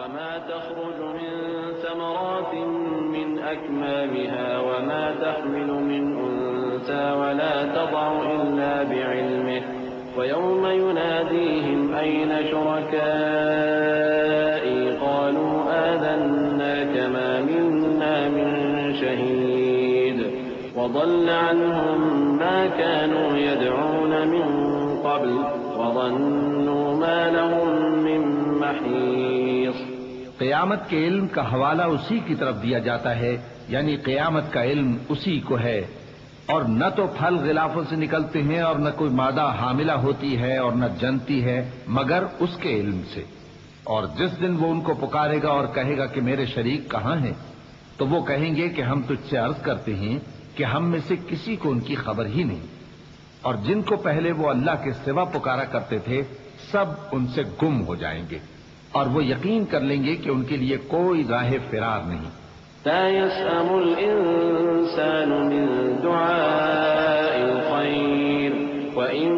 وما تخرج من ثمرات من أكمامها وما تحمل من أنثى ولا تضع إلا بعلمه ويوم يناديهم أين شركائي قالوا آذناك ما منا من شهيد وضل عنهم ما كانوا يدعون من قبل وظنوا ما لهم من محيص۔ قیامت کے علم کا حوالہ اسی کی طرف دیا جاتا ہے، یعنی قیامت کا علم اسی کو ہے، اور نہ تو پھل غلافوں سے نکلتے ہیں اور نہ کوئی مادہ حاملہ ہوتی ہے اور نہ جنتی ہے مگر اس کے علم سے۔ اور جس دن وہ ان کو پکارے گا اور کہے گا کہ میرے شریک کہاں ہیں، تو وہ کہیں گے کہ ہم تجھ سے عرض کرتے ہیں کہ ہم میں سے کسی کو ان کی خبر ہی نہیں، اور جن کو پہلے وہ اللہ کے سوا پکارا کرتے تھے سب ان سے گم ہو جائیں گے، اور وہ یقین کر لیں گے کہ ان کے لیے کوئی راہ فرار نہیں۔ لا يسأم الإنسان من دعاء الخير وإن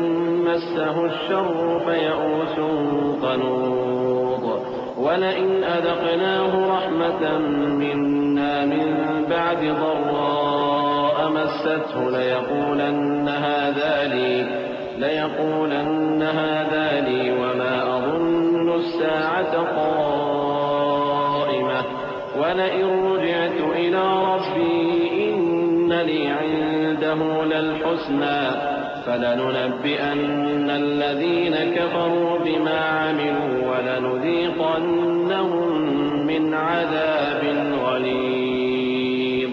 مسه الشر فيئوس قنوط ولئن أذقناه رحمة منا من بعد ضراء مسته ليقولن هذا لي وما أظن الساعة قائمة ولئن رجعت إلى ربي إن لي عنده للحسنى فلننبئن الذين كفروا بما عملوا ولنذيقنهم من عذاب غليظ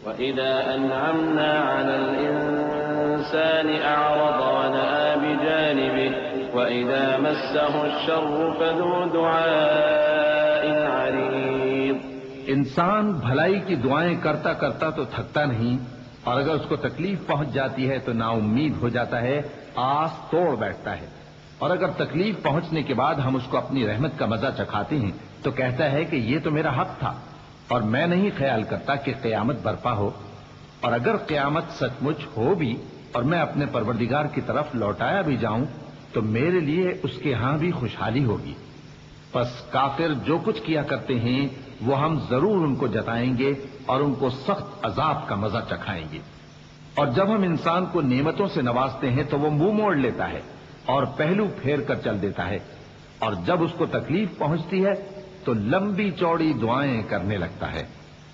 وإذا أنعمنا على الإنسان أعرض ونأى بجانبه وإذا مسه الشر فذو دعاء عريض۔ انسان بھلائی کی دعائیں کرتا کرتا تو تھکتا نہیں، اور اگر اس کو تکلیف پہنچ جاتی ہے تو نا امید ہو جاتا ہے، آس توڑ بیٹھتا ہے، اور اگر تکلیف پہنچنے کے بعد ہم اس کو اپنی رحمت کا مزہ چکھاتے ہیں تو کہتا ہے کہ یہ تو میرا حق تھا اور میں نہیں خیال کرتا کہ قیامت برپا ہو، اور اگر قیامت سچ مچ ہو بھی اور میں اپنے پروردگار کی طرف لوٹایا بھی جاؤں تو میرے لیے اس کے ہاں بھی خوشحالی ہوگی۔ پس کافر جو کچھ کیا کرتے ہیں وہ ہم ضرور ان کو جتائیں گے اور ان کو سخت عذاب کا مزہ چکھائیں گے۔ اور جب ہم انسان کو نعمتوں سے نوازتے ہیں تو وہ منہ موڑ لیتا ہے اور پہلو پھیر کر چل دیتا ہے، اور جب اس کو تکلیف پہنچتی ہے تو لمبی چوڑی دعائیں کرنے لگتا ہے۔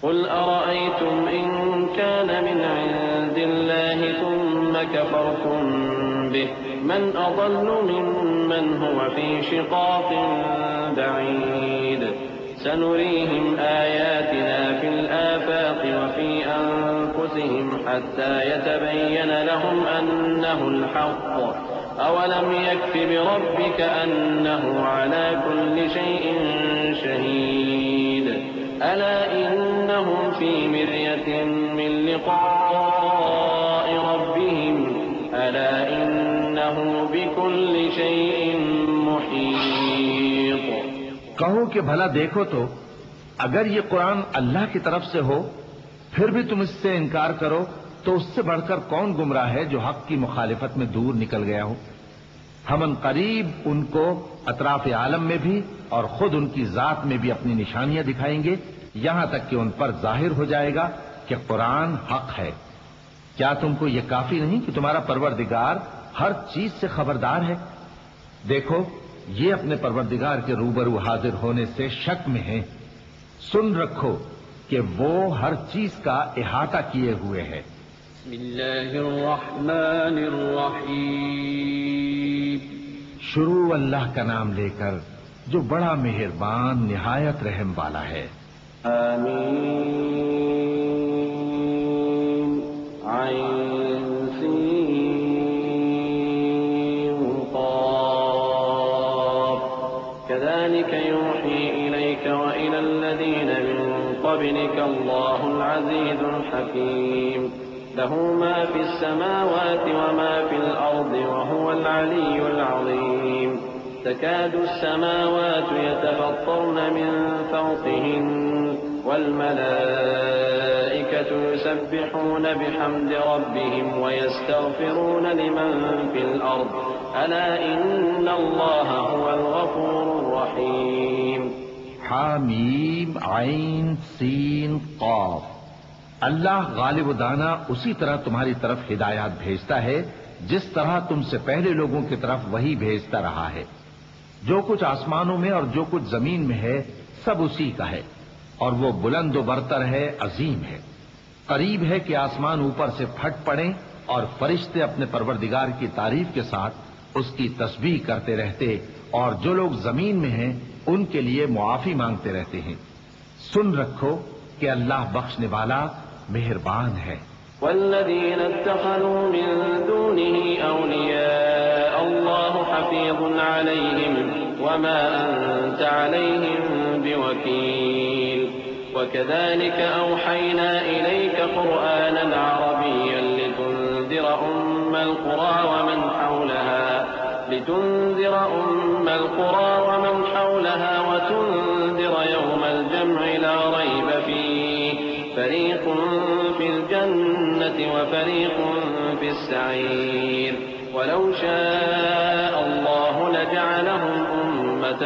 قل أرأيتم إن كان من عند الله ثم كفرتم به من أضل ممن هو في شقاق بعيد سنريهم آياتنا في الآفاق وفي أنفسهم حتى يتبين لهم أنه الحق أولم يكف بربك أنه على كل شيء شهيد ألا إنهم في مرية من لقاء ربهم ألا إنه بكل شيء محيط۔ کہو کہ بھلا دیکھو تو اگر یہ قرآن اللہ کی طرف سے ہو پھر بھی تم اس سے انکار کرو تو اس سے بڑھ کر کون گمراہ ہے جو حق کی مخالفت میں دور نکل گیا ہو۔ ہم ان قریب ان کو اطراف عالم میں بھی اور خود ان کی ذات میں بھی اپنی نشانیاں دکھائیں گے یہاں تک کہ ان پر ظاہر ہو جائے گا کہ قرآن حق ہے۔ کیا تم کو یہ کافی نہیں کہ تمہارا پروردگار ہر چیز سے خبردار ہے؟ دیکھو یہ اپنے پروردگار کے روبرو حاضر ہونے سے شک میں ہیں، سن رکھو کہ وہ ہر چیز کا احاطہ کیے ہوئے ہے۔ بسم اللہ الرحمن الرحیم۔ شروع اللہ کا نام لے کر جو بڑا مہربان نہایت رحم والا ہے۔ آمین۔ عین سین قاف كذلك يوحي إليك وإلى الذين من قبلك الله العزيز الحكيم له ما في السماوات وما في الأرض وهو العلي العظيم تكاد السماوات يتفطرن من فوقهن والملائكة يسبحون بحمد ربهم ويستغفرون لمن في الأرض ألا إن الله هو الغفور الرحيم۔ حامیم عین سین قاف۔ اللہ غالب و دانا اسی طرح تمہاری طرف ہدایات بھیجتا ہے جس طرح تم سے پہلے لوگوں کی طرف وہی بھیجتا رہا ہے۔ جو کچھ آسمانوں میں اور جو کچھ زمین میں ہے سب اسی کا ہے، اور وہ بلند و برتر ہے، عظیم ہے۔ قریب ہے کہ آسمان اوپر سے پھٹ پڑیں اور فرشتے اپنے پروردگار کی تعریف کے ساتھ اس کی تسبیح کرتے رہتے، اور جو لوگ زمین میں ہیں ان کے لیے معافی مانگتے رہتے ہیں۔ سن رکھو کہ اللہ بخشنے والا مہربان ہے۔ والذين اتخذوا من دونه أولياء الله حفيظ عليهم وما أنت عليهم بوكيل وكذلك أوحينا إليك قرآنا عربيا لتنذر أم القرى ومن حولها وتنذر يوم الجمع لا ريب فيه فريق في الجنة وفريق في السعير ولو شاء الله لجعلهم أمة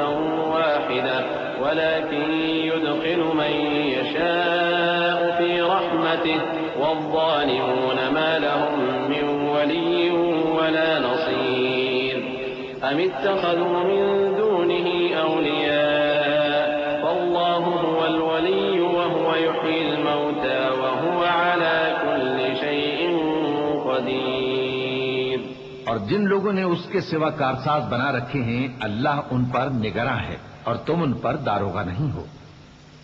واحدة ولكن يدخل من يشاء في رحمته والظالمون ما لهم من ولي ولا نصير أم اتخذوا من دونه أولياء فالله هو الولي وهو يحيي الموتى وهو على كل شيء قدير۔ اور جن لوگوں نے اس کے سوا کارساز بنا رکھے ہیں اللہ ان پر نگراں ہے اور تم ان پر داروغہ نہیں ہو۔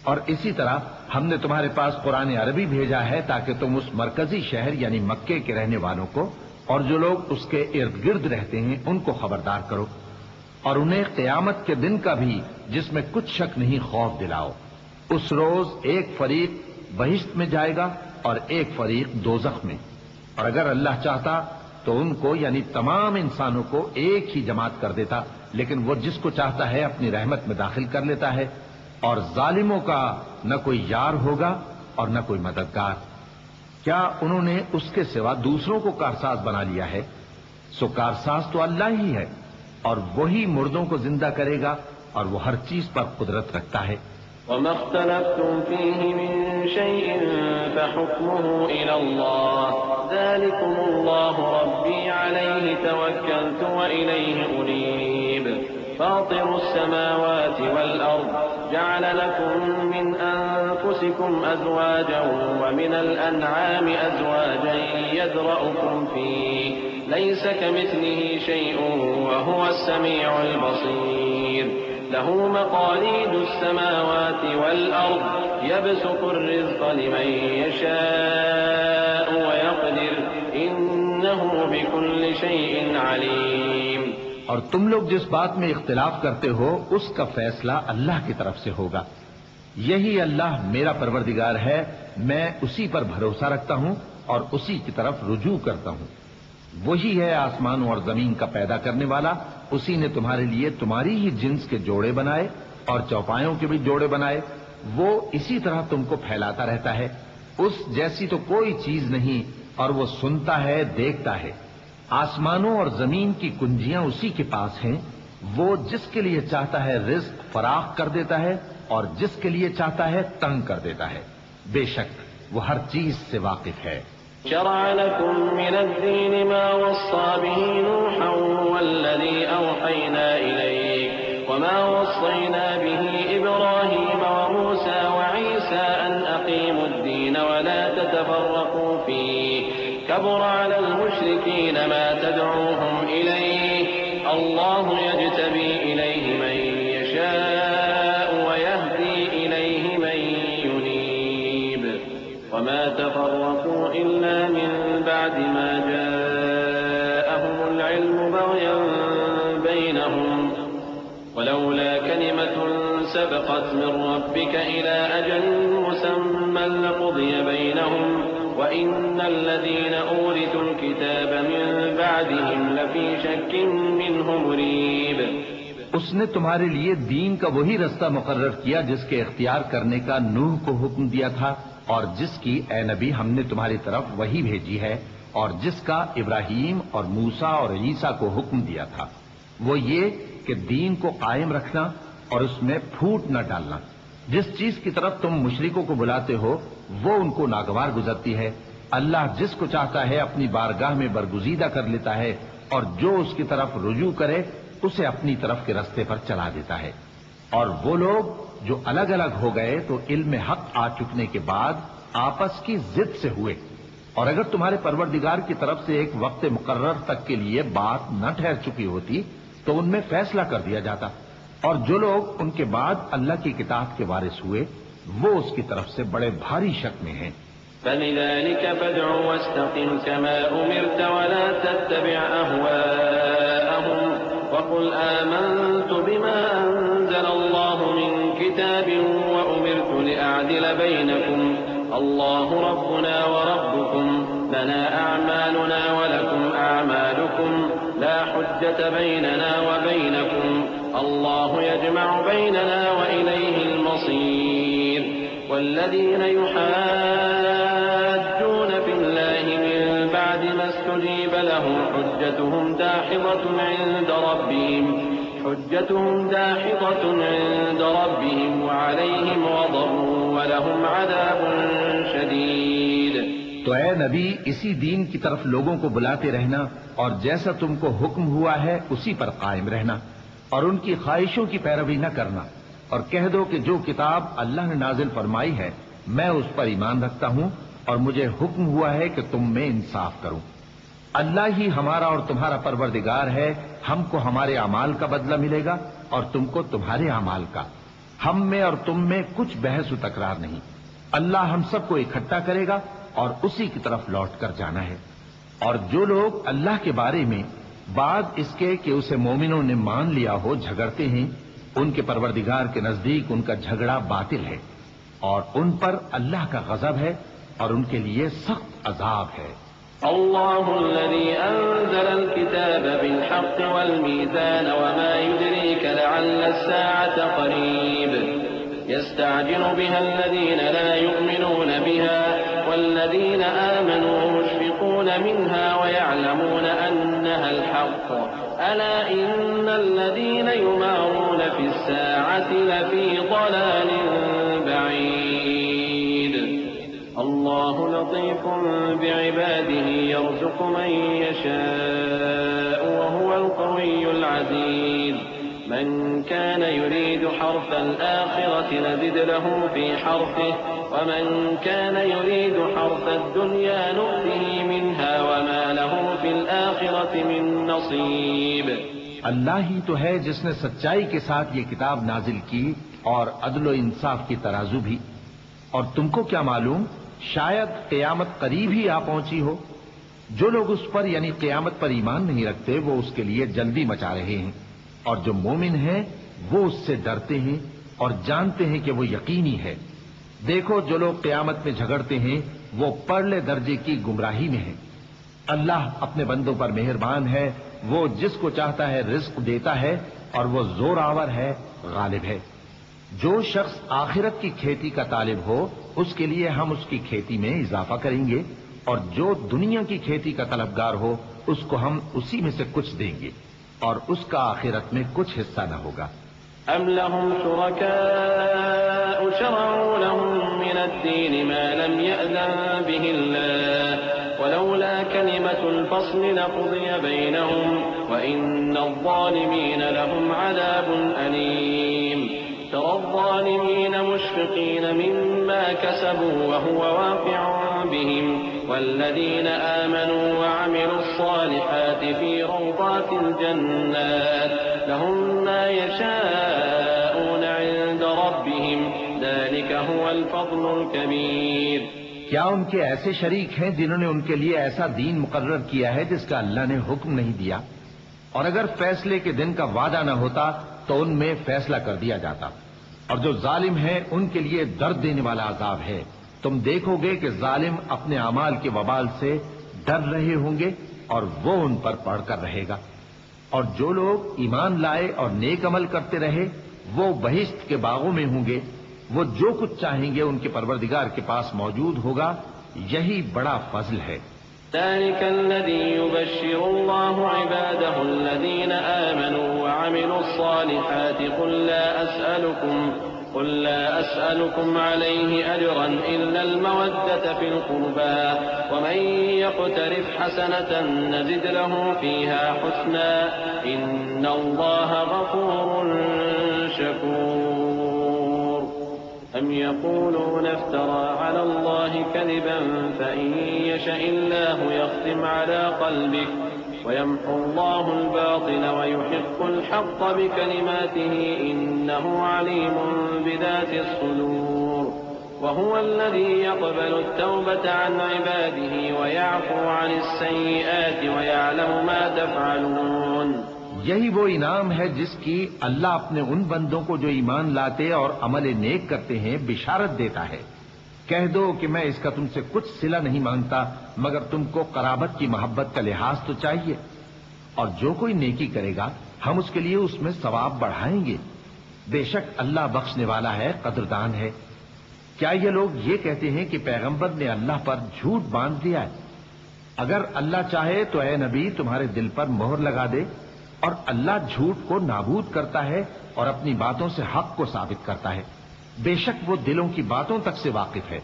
اور اسی طرح ہم نے تمہارے پاس قرآن عربی بھیجا ہے تاکہ تم اس مرکزی شہر یعنی مکے کے رہنے والوں کو اور جو لوگ اس کے ارد گرد رہتے ہیں ان کو خبردار کرو، اور انہیں قیامت کے دن کا بھی جس میں کچھ شک نہیں خوف دلاؤ۔ اس روز ایک فریق بہشت میں جائے گا اور ایک فریق دوزخ میں، اور اگر اللہ چاہتا تو ان کو یعنی تمام انسانوں کو ایک ہی جماعت کر دیتا، لیکن وہ جس کو چاہتا ہے اپنی رحمت میں داخل کر لیتا ہے، اور ظالموں کا نہ کوئی یار ہوگا اور نہ کوئی مددگار۔ کیا انہوں نے اس کے سوا دوسروں کو کارساز بنا لیا ہے؟ سو کارساز تو اللہ ہی ہے، اور وہی مردوں کو زندہ کرے گا، اور وہ ہر چیز پر قدرت رکھتا ہے۔ وما اختلفتم فيه من شيء فحكمه إلى الله ذلكم الله ربي عليه توكلت وإليه أنيب فاطر السماوات والأرض جعل لكم من أنفسكم أزواجا ومن الأنعام أزواجا يذرأكم فيه ليس كمثله شيء وهو السميع البصير له مقاليد السماوات والأرض يبسط الرزق لمن يشاء ويقدر إنه بكل شيء عليم۔ اور تم لوگ جس بات میں اختلاف کرتے ہو اس کا فیصلہ اللہ کی طرف سے ہوگا۔ یہی اللہ میرا پروردگار ہے، میں اسی پر بھروسہ رکھتا ہوں اور اسی کی طرف رجوع کرتا ہوں۔ وہی ہے آسمانوں اور زمین کا پیدا کرنے والا، اسی نے تمہارے لیے تمہاری ہی جنس کے جوڑے بنائے اور چوپایوں کے بھی جوڑے بنائے، وہ اسی طرح تم کو پھیلاتا رہتا ہے۔ اس جیسی تو کوئی چیز نہیں، اور وہ سنتا ہے، دیکھتا ہے۔ آسمانوں اور زمین کی کنجیاں اسی کے پاس ہیں، وہ جس کے لیے چاہتا ہے رزق فراخ کر دیتا ہے اور جس کے لیے چاہتا ہے تنگ کر دیتا ہے۔ بے شک وہ ہر چیز سے واقف ہے۔ شرع لكم من الدين ما وصى به نوحا والذي أوحينا إليك وما وصينا به إبراهيم وموسى وعيسى أن أقيموا الدين ولا تتفرقوا فيه كبر على المشركين ما تدعوهم إليه الله يجتبي إليه من يشاء ويهدي إليه من ينيب وما تفرقوا إلا من بعد ما جاءهم العلم بغيا بينهم ولولا كلمة سبقت من ربك إلى أجل مسمى لقضي بينهم وإن الذين أورثوا الكتاب من بعدهم لفي شك منه مريب۔ اس نے تمہارے لیے دین کا وہی رستہ مقرر کیا جس کے اختیار کرنے کا نوح کو حکم دیا تھا، اور جس کی اے نبی ہم نے تمہاری طرف وہی بھیجی ہے، اور جس کا ابراہیم اور موسیٰ اور عیسیٰ کو حکم دیا تھا، وہ یہ کہ دین کو قائم رکھنا اور اس میں پھوٹ نہ ڈالنا۔ جس چیز کی طرف تم مشرکوں کو بلاتے ہو وہ ان کو ناگوار گزرتی ہے۔ اللہ جس کو چاہتا ہے اپنی بارگاہ میں برگزیدہ کر لیتا ہے، اور جو اس کی طرف رجوع کرے اسے اپنی طرف کے رستے پر چلا دیتا ہے۔ اور وہ لوگ جو الگ الگ ہو گئے تو علم حق آ چکنے کے بعد آپس کی ضد سے ہوئے، اور اگر تمہارے پروردگار کی طرف سے ایک وقت مقرر تک کے لیے بات نہ ٹھہر چکی ہوتی تو ان میں فیصلہ کر دیا جاتا، اور جو لوگ ان کے بعد اللہ کی کتاب کے وارث ہوئے وہ اس کی طرف سے بڑے بھاری شک میں ہیں۔ فلذلك فادع واستقم كما أمرت ولا تتبع أهواءهم وقل آمنت بما أنزل الله من كتاب وأمرت لأعدل بينكم الله ربنا وربكم لنا أعمالنا ولكم أعمالكم لا حجة بيننا وبينكم الله يجمع بيننا وإليه المصير والذين يحاجون في الله من بعد ما استجيب له حجتهم داحضة عند ربهم وعليهم غضب ولهم عذاب شديد۔ تو اے نبی اسی دین کی طرف لوگوں کو بلاتے رہنا، اور جیسا تم کو حکم ہوا ہے اسی پر قائم رہنا، اور ان کی خواہشوں کی پیروی نہ کرنا، اور کہہ دو کہ جو کتاب اللہ نے نازل فرمائی ہے میں اس پر ایمان رکھتا ہوں، اور مجھے حکم ہوا ہے کہ تم میں انصاف کروں۔ اللہ ہی ہمارا اور تمہارا پروردگار ہے، ہم کو ہمارے اعمال کا بدلہ ملے گا اور تم کو تمہارے اعمال کا، ہم میں اور تم میں کچھ بحث و تکرار نہیں۔ اللہ ہم سب کو اکٹھا کرے گا اور اسی کی طرف لوٹ کر جانا ہے۔ اور جو لوگ اللہ کے بارے میں بعد اس کے کہ اسے مومنوں نے مان لیا ہو جھگڑتے ہیں، ان کے پروردگار کے نزدیک ان کا جھگڑا باطل ہے، اور ان پر اللہ کا غضب ہے اور ان کے لیے سخت عذاب ہے۔ الله الذي أنزل الكتاب بالحق والميزان وما يدريك لعل الساعة قريب يستعجل بها الذين لا يؤمنون بها والذين آمنوا مشفقون منها ويعلمون أنها الحق ألا إن الذين يمارون في الساعة لفي ضلال بعيد الله لطيف بعباده يرزق من يشاء وهو القوي العزيز من كان يريد حرث الآخرة نزد له في حرثه ومن كان يريد حرث الدنيا نؤته منها وما له في الآخرة من نصيب۔ اللہ ہی تو ہے جس نے سچائی کے ساتھ یہ کتاب نازل کی اور عدل و انصاف کی ترازو بھی، اور تم کو کیا معلوم شاید قیامت قریب ہی آ پہنچی ہو۔ جو لوگ اس پر یعنی قیامت پر ایمان نہیں رکھتے وہ اس کے لیے جلدی مچا رہے ہیں، اور جو مومن ہیں وہ اس سے ڈرتے ہیں اور جانتے ہیں کہ وہ یقینی ہے۔ دیکھو جو لوگ قیامت میں جھگڑتے ہیں وہ پرلے درجے کی گمراہی میں ہیں۔ اللہ اپنے بندوں پر مہربان ہے، وہ جس کو چاہتا ہے رزق دیتا ہے اور وہ زور آور ہے، غالب ہے۔ جو شخص آخرت کی کھیتی کا طالب ہو اس کے لیے ہم اس کی کھیتی میں اضافہ کریں گے، اور جو دنیا کی کھیتی کا طلبگار ہو اس کو ہم اسی میں سے کچھ دیں گے، اور اس کا آخرت میں کچھ حصہ نہ ہوگا۔ أم لهم شركاء شرعوا لهم من الدين ما لم يأذن به الله ولولا كلمة الفصل لقضي بينهم وإن الظالمين لهم عذاب أليم ترى الظالمين مشفقين مما كسبوا وهو واقع بهم والذين آمنوا وعملوا الصالحات في روضات الجنات لهم ما يشاءون عند ربهم ذلك هو الفضل الكبير۔ کیا ان کے ایسے شریک ہیں جنہوں نے ان کے لیے ایسا دین مقرر کیا ہے جس کا اللہ نے حکم نہیں دیا؟ اور اگر فیصلے کے دن کا وعدہ نہ ہوتا تو ان میں فیصلہ کر دیا جاتا، اور جو ظالم ہیں ان کے لیے درد دینے والا عذاب ہے۔ تم دیکھو گے کہ ظالم اپنے اعمال کے وبال سے ڈر رہے ہوں گے اور وہ ان پر پڑھ کر رہے گا، اور جو لوگ ایمان لائے اور نیک عمل کرتے رہے وہ بہشت کے باغوں میں ہوں گے، وہ جو کچھ چاہیں گے ان کے پروردگار کے پاس موجود ہوگا، یہی بڑا فضل ہے۔ ذلك الذي يبشر الله عباده الذين آمنوا وعملوا الصالحات قل لا أسألكم عليه أجرا إلا المودة في القربى ومن يقترف حسنة نزد له فيها حسنا إن الله غفور شكور. أم يقولون افترى على الله كذبا فإن يشأ الله يختم على قلبك ويمحو الله الباطل ويحق الحق بكلماته إنه عليم بذات الصدور. وهو الذي يقبل التوبة عن عباده ويعفو عن السيئات ويعلم ما تفعلون. یہی وہ انعام ہے جس کی اللہ اپنے ان بندوں کو جو ایمان لاتے اور عمل نیک کرتے ہیں بشارت دیتا ہے. کہہ دو کہ میں اس کا تم سے کچھ صلہ نہیں مانگتا مگر تم کو قرابت کی محبت کا لحاظ تو چاہیے، اور جو کوئی نیکی کرے گا ہم اس کے لیے اس میں ثواب بڑھائیں گے. بے شک اللہ بخشنے والا ہے، قدردان ہے. کیا یہ لوگ یہ کہتے ہیں کہ پیغمبر نے اللہ پر جھوٹ باندھ دیا ہے؟ اگر اللہ چاہے تو اے نبی تمہارے دل پر مہر لگا دے، اور اللہ جھوٹ کو نابود کرتا ہے اور اپنی باتوں سے حق کو ثابت کرتا ہے. بے شک وہ دلوں کی باتوں تک سے واقف ہے،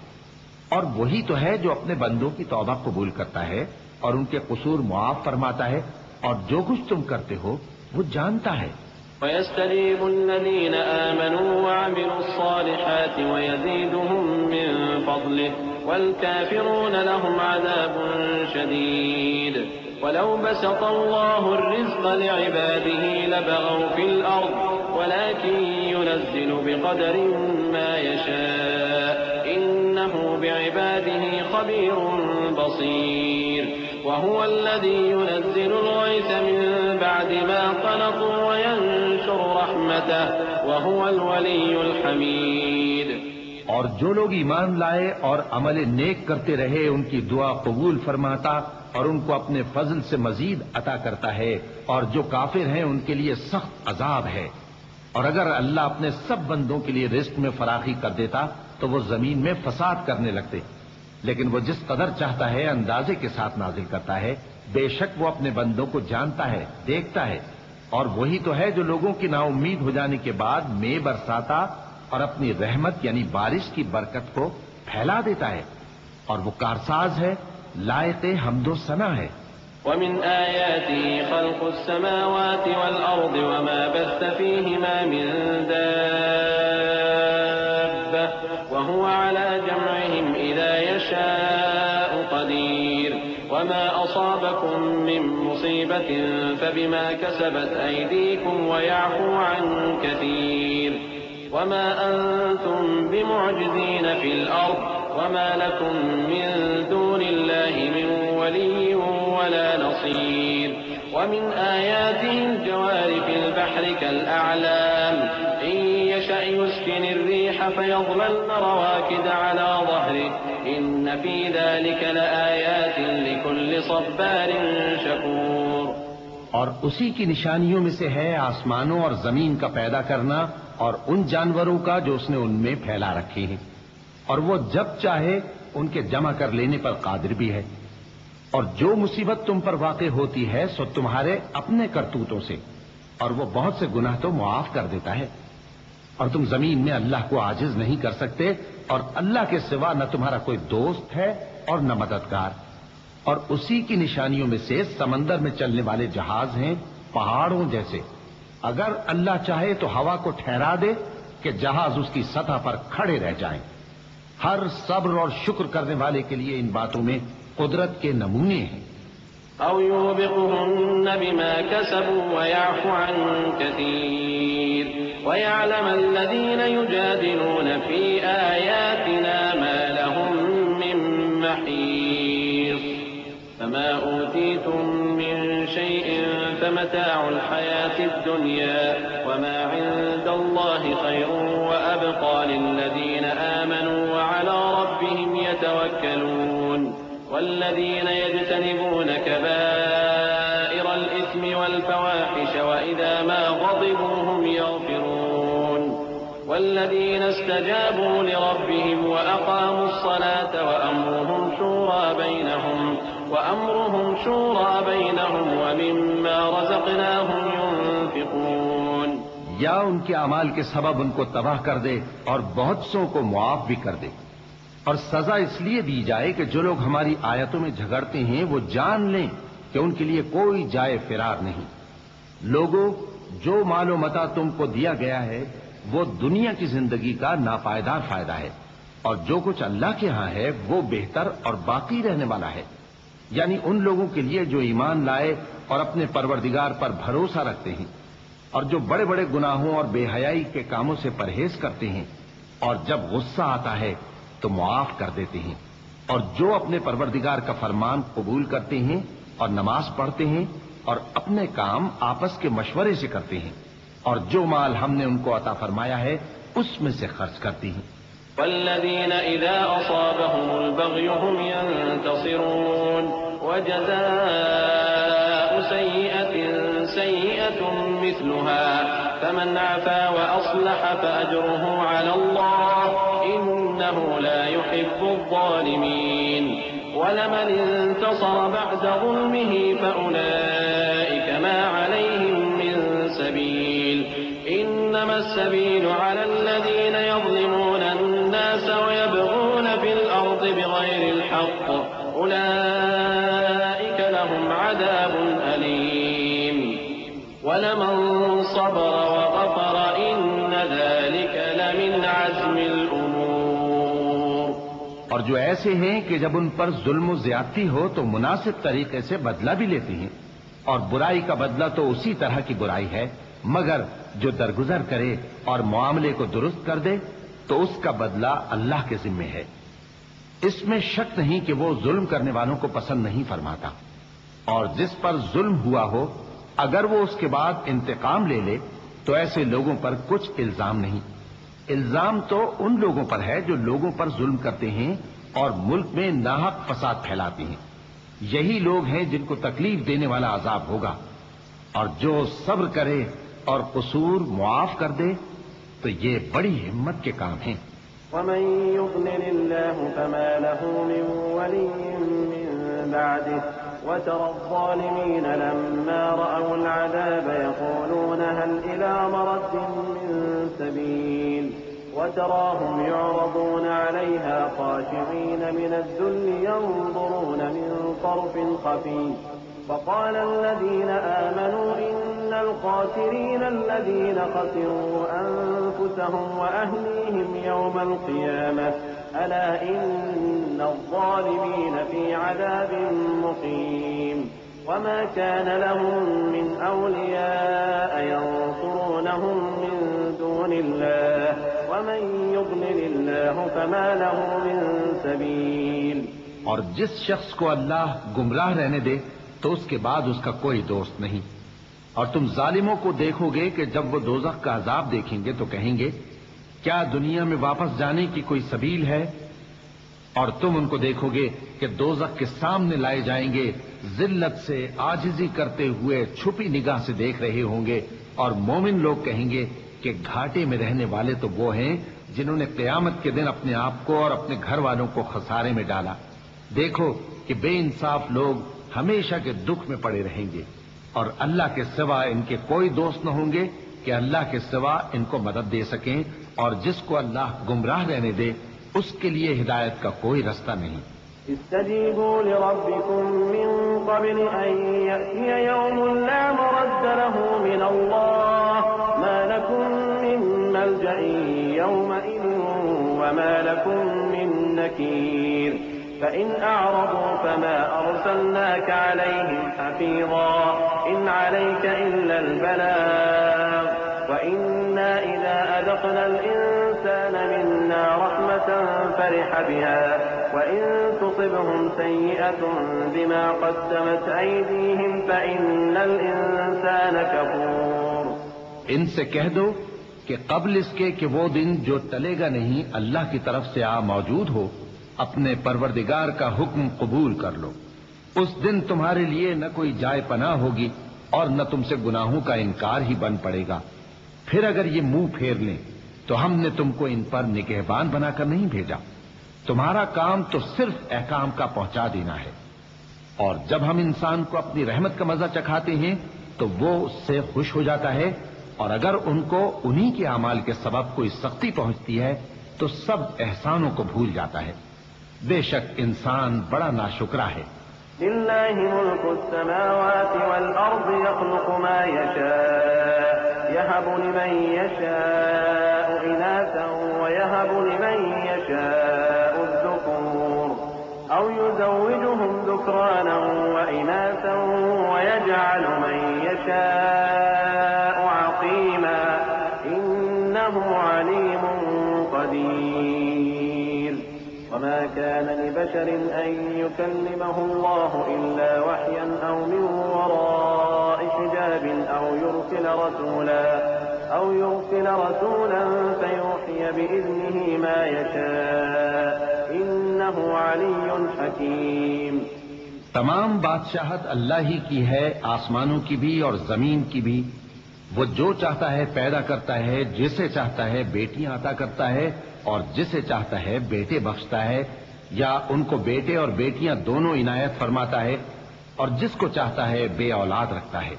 اور وہی تو ہے جو اپنے بندوں کی توبہ قبول کرتا ہے اور ان کے قصور معاف فرماتا ہے، اور جو کچھ تم کرتے ہو وہ جانتا ہے. وَيَسْتَجِيبُ الَّذِينَ آمَنُوا وَعَمِلُوا الصَّالِحَاتِ وَيَزِيدُهُم مِّن فَضْلِهِ وَالْكَافِرُونَ لَهُمْ عَذَابٌ شَدِيدٌ. وَلَوْ بَسَطَ اللَّهُ الرِّزْقَ لِعِبَادِهِ لَبَغَوْا فِي الْأَرْضِ وَلَكِن يُنَزِّلُ بِقَدَرٍ مَّا يَشَاءُ إِنَّهُ بِعِبَادِهِ خَبِيرٌ بَصِيرٌ. وَهُوَ الَّذِي يُنَزِّلُ الْغَيْثَ مِن بَعْدِ مَا قَنَطُوا وَيَنشُرُ رَحْمَتَهُ وَهُوَ الْوَلِيُّ الْحَمِيدُ. اور جو لوگ ایمان لائے اور عمل نیک کرتے رہے ان کی دعا قبول فرماتا اور ان کو اپنے فضل سے مزید عطا کرتا ہے، اور جو کافر ہیں ان کے لیے سخت عذاب ہے. اور اگر اللہ اپنے سب بندوں کے لیے رزق میں فراخی کر دیتا تو وہ زمین میں فساد کرنے لگتے، لیکن وہ جس قدر چاہتا ہے اندازے کے ساتھ نازل کرتا ہے. بے شک وہ اپنے بندوں کو جانتا ہے، دیکھتا ہے. اور وہی تو ہے جو لوگوں کی نا امید ہو جانے کے بعد میں برساتا اور اپنی رحمت یعنی بارش کی برکت کو پھیلا دیتا ہے، اور وہ کارساز ہے، لائق حمد و ثنا ہے. ومن آياته خلق السماوات والأرض وما بث فيهما من دابة وهو على جمعهم إذا يشاء قدير. وما أصابكم من مصيبة فبما كسبت أيديكم ويعفو عن كثير. وما أنتم بمعجزين في الأرض وما لكم من دون الله من ولي ولا نصير. ومن آياته الجوار في البحر كالأعلام إن يشأ يسكن الريح فيظللن رواكد على ظهره إن في ذلك لآيات لكل صبار شكور. اور اسی کی نشانیوں میں سے ہے آسمانوں اور زمین کا پیدا کرنا اور ان جانوروں کا جو اس نے ان میں پھیلا رکھے ہیں، اور وہ جب چاہے ان کے جمع کر لینے پر قادر بھی ہے. اور جو مصیبت تم پر واقع ہوتی ہے سو تمہارے اپنے کرتوتوں سے، اور وہ بہت سے گناہ تو معاف کر دیتا ہے. اور تم زمین میں اللہ کو عاجز نہیں کر سکتے، اور اللہ کے سوا نہ تمہارا کوئی دوست ہے اور نہ مددگار. اور اسی کی نشانیوں میں سے سمندر میں چلنے والے جہاز ہیں پہاڑوں جیسے. اگر اللہ چاہے تو ہوا کو ٹھہرا دے کہ جہاز اس کی سطح پر کھڑے رہ جائیں. ہر صبر اور شکر کرنے والے کے لیے ان باتوں میں قدرت کے نمونے ہیں. أو يوبقهن بما كسبوا ويعفو عن كثير ويعلم الذين يجادلون في آياتنا ما لهم من محيص. فما أوتيتم من شيء فمتاع الحياة الدنيا وما عند الله خير وأبقى للذين آمنوا وعلى ربهم يتوكلون. والذين يجتنبون كبائر الإثم والفواحش وإذا ما غضبوا هم يغفرون. والذين استجابوا لربهم وأقاموا الصلاة وأمرهم شورى بينهم وأمرهم شورى بينهم ومما رزقناهم ينفقون. یا ان کے اعمال کے سبب ان کو تباہ کر دے اور بہت سو کو معاف بھی کر دے. اور سزا اس لیے دی جائے کہ جو لوگ ہماری آیتوں میں جھگڑتے ہیں وہ جان لیں کہ ان کے لیے کوئی جائے فرار نہیں. لوگوں، جو مال و متاع تم کو دیا گیا ہے وہ دنیا کی زندگی کا ناپائیدار فائدہ ہے، اور جو کچھ اللہ کے ہاں ہے وہ بہتر اور باقی رہنے والا ہے. یعنی ان لوگوں کے لیے جو ایمان لائے اور اپنے پروردگار پر بھروسہ رکھتے ہیں، اور جو بڑے بڑے گناہوں اور بے حیائی کے کاموں سے پرہیز کرتے ہیں، اور جب غصہ آتا ہے تو معاف کر دیتے ہیں، اور جو اپنے پروردگار کا فرمان قبول کرتے ہیں اور نماز پڑھتے ہیں اور اپنے کام آپس کے مشورے سے کرتے ہیں، اور جو مال ہم نے ان کو عطا فرمایا ہے اس میں سے خرچ کرتے ہیں. والذين إذا أصابهم البغي هم ينتصرون. وجزاء سيئة سيئة مثلها فمن عفا وأصلح فأجره على الله إنه لا يحب الظالمين. ولمن انتصر بعد ظلمه فأولئك ما عليهم من سبيل. إنما السبيل على الذين يظلمون الناس ويبغون في الأرض بغير الحق أولئك لهم عذاب أليم. ولمن صبر وغفر إن ذلك لمن عزم الأمور. اور جو ایسے ہیں کہ جب ان پر ظلم و زیادتی ہو تو مناسب طریقے سے بدلہ بھی لیتے ہیں، اور برائی کا بدلہ تو اسی طرح کی برائی ہے، مگر جو درگزر کرے اور معاملے کو درست کر دے تو اس کا بدلہ اللہ کے ذمے ہے. اس میں شک نہیں کہ وہ ظلم کرنے والوں کو پسند نہیں فرماتا. اور جس پر ظلم ہوا ہو اگر وہ اس کے بعد انتقام لے لے تو ایسے لوگوں پر کچھ الزام نہیں. الزام تو ان لوگوں پر ہے جو لوگوں پر ظلم کرتے ہیں اور ملک میں ناحق فساد پھیلاتے ہیں. یہی لوگ ہیں جن کو تکلیف دینے والا عذاب ہوگا. اور جو صبر کرے اور قصور معاف کر دے تو یہ بڑی ہمت کے کام ہیں. ومن يضلل الله فما له من ولي من بعده وترى الظالمين لما رأوا العذاب يقولون هل إلى مرد من سبيل. وتراهم يعرضون عليها خاشعين من الذل ينظرون من طرف خفي. فقال الذين آمنوا إن الخاسرين الذين خسروا أنفسهم وأهليهم يوم القيامة ألا إن الظالمين في عذاب مقيم. وما كان لهم من أولياء ينصرونهم من دون الله ومن يضلل الله فما له من سبيل. اور جس شخص کو اللہ گمراہ رہنے دے تو اس کے بعد اس کا کوئی دوست نہیں. اور تم ظالموں کو دیکھو گے کہ جب وہ دوزخ کا عذاب دیکھیں گے تو کہیں گے کیا دنیا میں واپس جانے کی کوئی سبیل ہے؟ اور تم ان کو دیکھو گے کہ دوزخ کے سامنے لائے جائیں گے، ذلت سے عاجزی کرتے ہوئے چھپی نگاہ سے دیکھ رہے ہوں گے. اور مومن لوگ کہیں گے کہ گھاٹے میں رہنے والے تو وہ ہیں جنہوں نے قیامت کے دن اپنے آپ کو اور اپنے گھر والوں کو خسارے میں ڈالا. دیکھو کہ بے انصاف لوگ ہمیشہ کے دکھ میں پڑے رہیں گے، اور اللہ کے سوا ان کے کوئی دوست نہ ہوں گے کہ اللہ کے سوا ان کو مدد دے سکیں. اور جس کو اللہ گمراہ رہنے دے اس کے لیے ہدایت کا کوئی رستہ نہیں. استجیبوا لربکم من قبل ان یأتی یوم لا مرد له من اللہ ما لکم من ملجأ یومئذ وما لکم من نکیر. فإن أعرضوا فما أرسلناك عليهم حفيظا إن عليك إلا البلاغ وإنا إذا أذقنا الإنسان منا رحمة فرح بها وإن تصبهم سيئة بما قدمت أيديهم فإن الإنسان كفور. ان سے کہہ دو کہ قبل اس کے کہ وہ دن جو ٹلے گا نہیں اللہ کی طرف سے آ موجود ہو اپنے پروردگار کا حکم قبول کر لو. اس دن تمہارے لیے نہ کوئی جائے پناہ ہوگی اور نہ تم سے گناہوں کا انکار ہی بن پڑے گا. پھر اگر یہ منہ پھیر لیں تو ہم نے تم کو ان پر نگہبان بنا کر نہیں بھیجا. تمہارا کام تو صرف احکام کا پہنچا دینا ہے. اور جب ہم انسان کو اپنی رحمت کا مزہ چکھاتے ہیں تو وہ اس سے خوش ہو جاتا ہے، اور اگر ان کو انہی کے اعمال کے سبب کوئی سختی پہنچتی ہے تو سب احسانوں کو بھول جاتا ہے۔ بے شک انسان بڑا ناشکرا ہے۔ لله ملك السماوات والأرض يخلق ما يشاء يهب لمن يشاء إناثا ويهب لمن يشاء الذكور أو يزوجهم ذكرانا وإناثا ويجعل من يشاء عقيما إنه عليم قدير وما كان لبشر أن يكلمه الله إلا وحيا أو من وراء حجاب أو يرسل رسولا فيوحي بإذنه ما يشاء إنه علي حكيم۔ تمام بادشاہت اللہ ہی کی ہے، آسمانوں کی بھی اور زمین کی بھی۔ وہ جو چاہتا ہے پیدا کرتا ہے، جسے چاہتا ہے بیٹیاں عطا کرتا ہے اور جسے چاہتا ہے بیٹے بخشتا ہے، یا ان کو بیٹے اور بیٹیاں دونوں عنایت فرماتا ہے، اور جس کو چاہتا ہے بے اولاد رکھتا ہے۔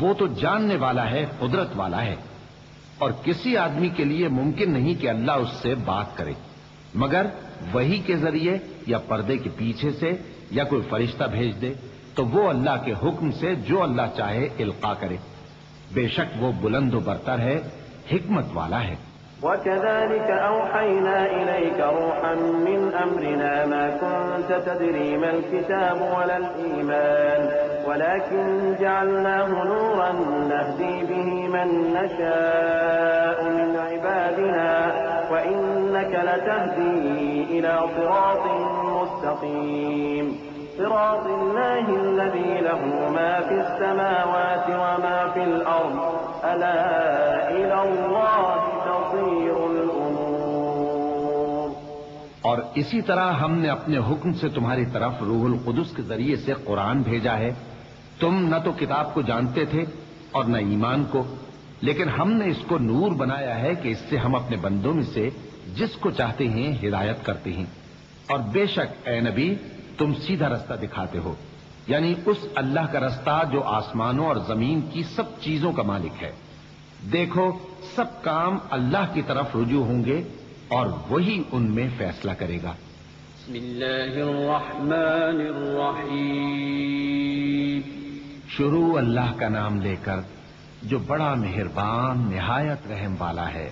وہ تو جاننے والا ہے، قدرت والا ہے، اور کسی آدمی کے لیے ممکن نہیں کہ اللہ اس سے بات کرے مگر وحی کے ذریعے یا پردے کے پیچھے سے یا کوئی فرشتہ بھیج دے، تو وہ اللہ کے حکم سے جو اللہ چاہے القا کرے۔ بے شک وہ بلند و برتر ہے، حکمت والا ہے۔ وكذلك أوحينا إليك روحا من أمرنا ما كنت تدري ما الكتاب ولا الإيمان ولكن جعلناه نورا نهدي به من نشاء من عبادنا وإنك لتهدي إلى صراط مستقيم صراط الله الذي له ما في السماوات وما في الأرض ألا إلى الله تصير الأمور۔ اور اسی طرح ہم نے اپنے حکم سے تمہاری طرف روح القدس کے ذریعے سے قرآن بھیجا ہے۔ تم نہ تو کتاب کو جانتے تھے اور نہ ایمان کو، لیکن ہم نے اس کو نور بنایا ہے کہ اس سے ہم اپنے بندوں میں سے جس کو چاہتے ہیں ہدایت کرتے ہیں۔ اور بے شک اے نبی تم سیدھا رستہ دکھاتے ہو، یعنی اس اللہ کا رستہ جو آسمانوں اور زمین کی سب چیزوں کا مالک ہے۔ دیکھو سب کام اللہ کی طرف رجوع ہوں گے اور وہی ان میں فیصلہ کرے گا۔ بسم اللہ الرحمن الرحیم۔ شروع اللہ کا نام لے کر جو بڑا مہربان نہایت رحم والا ہے۔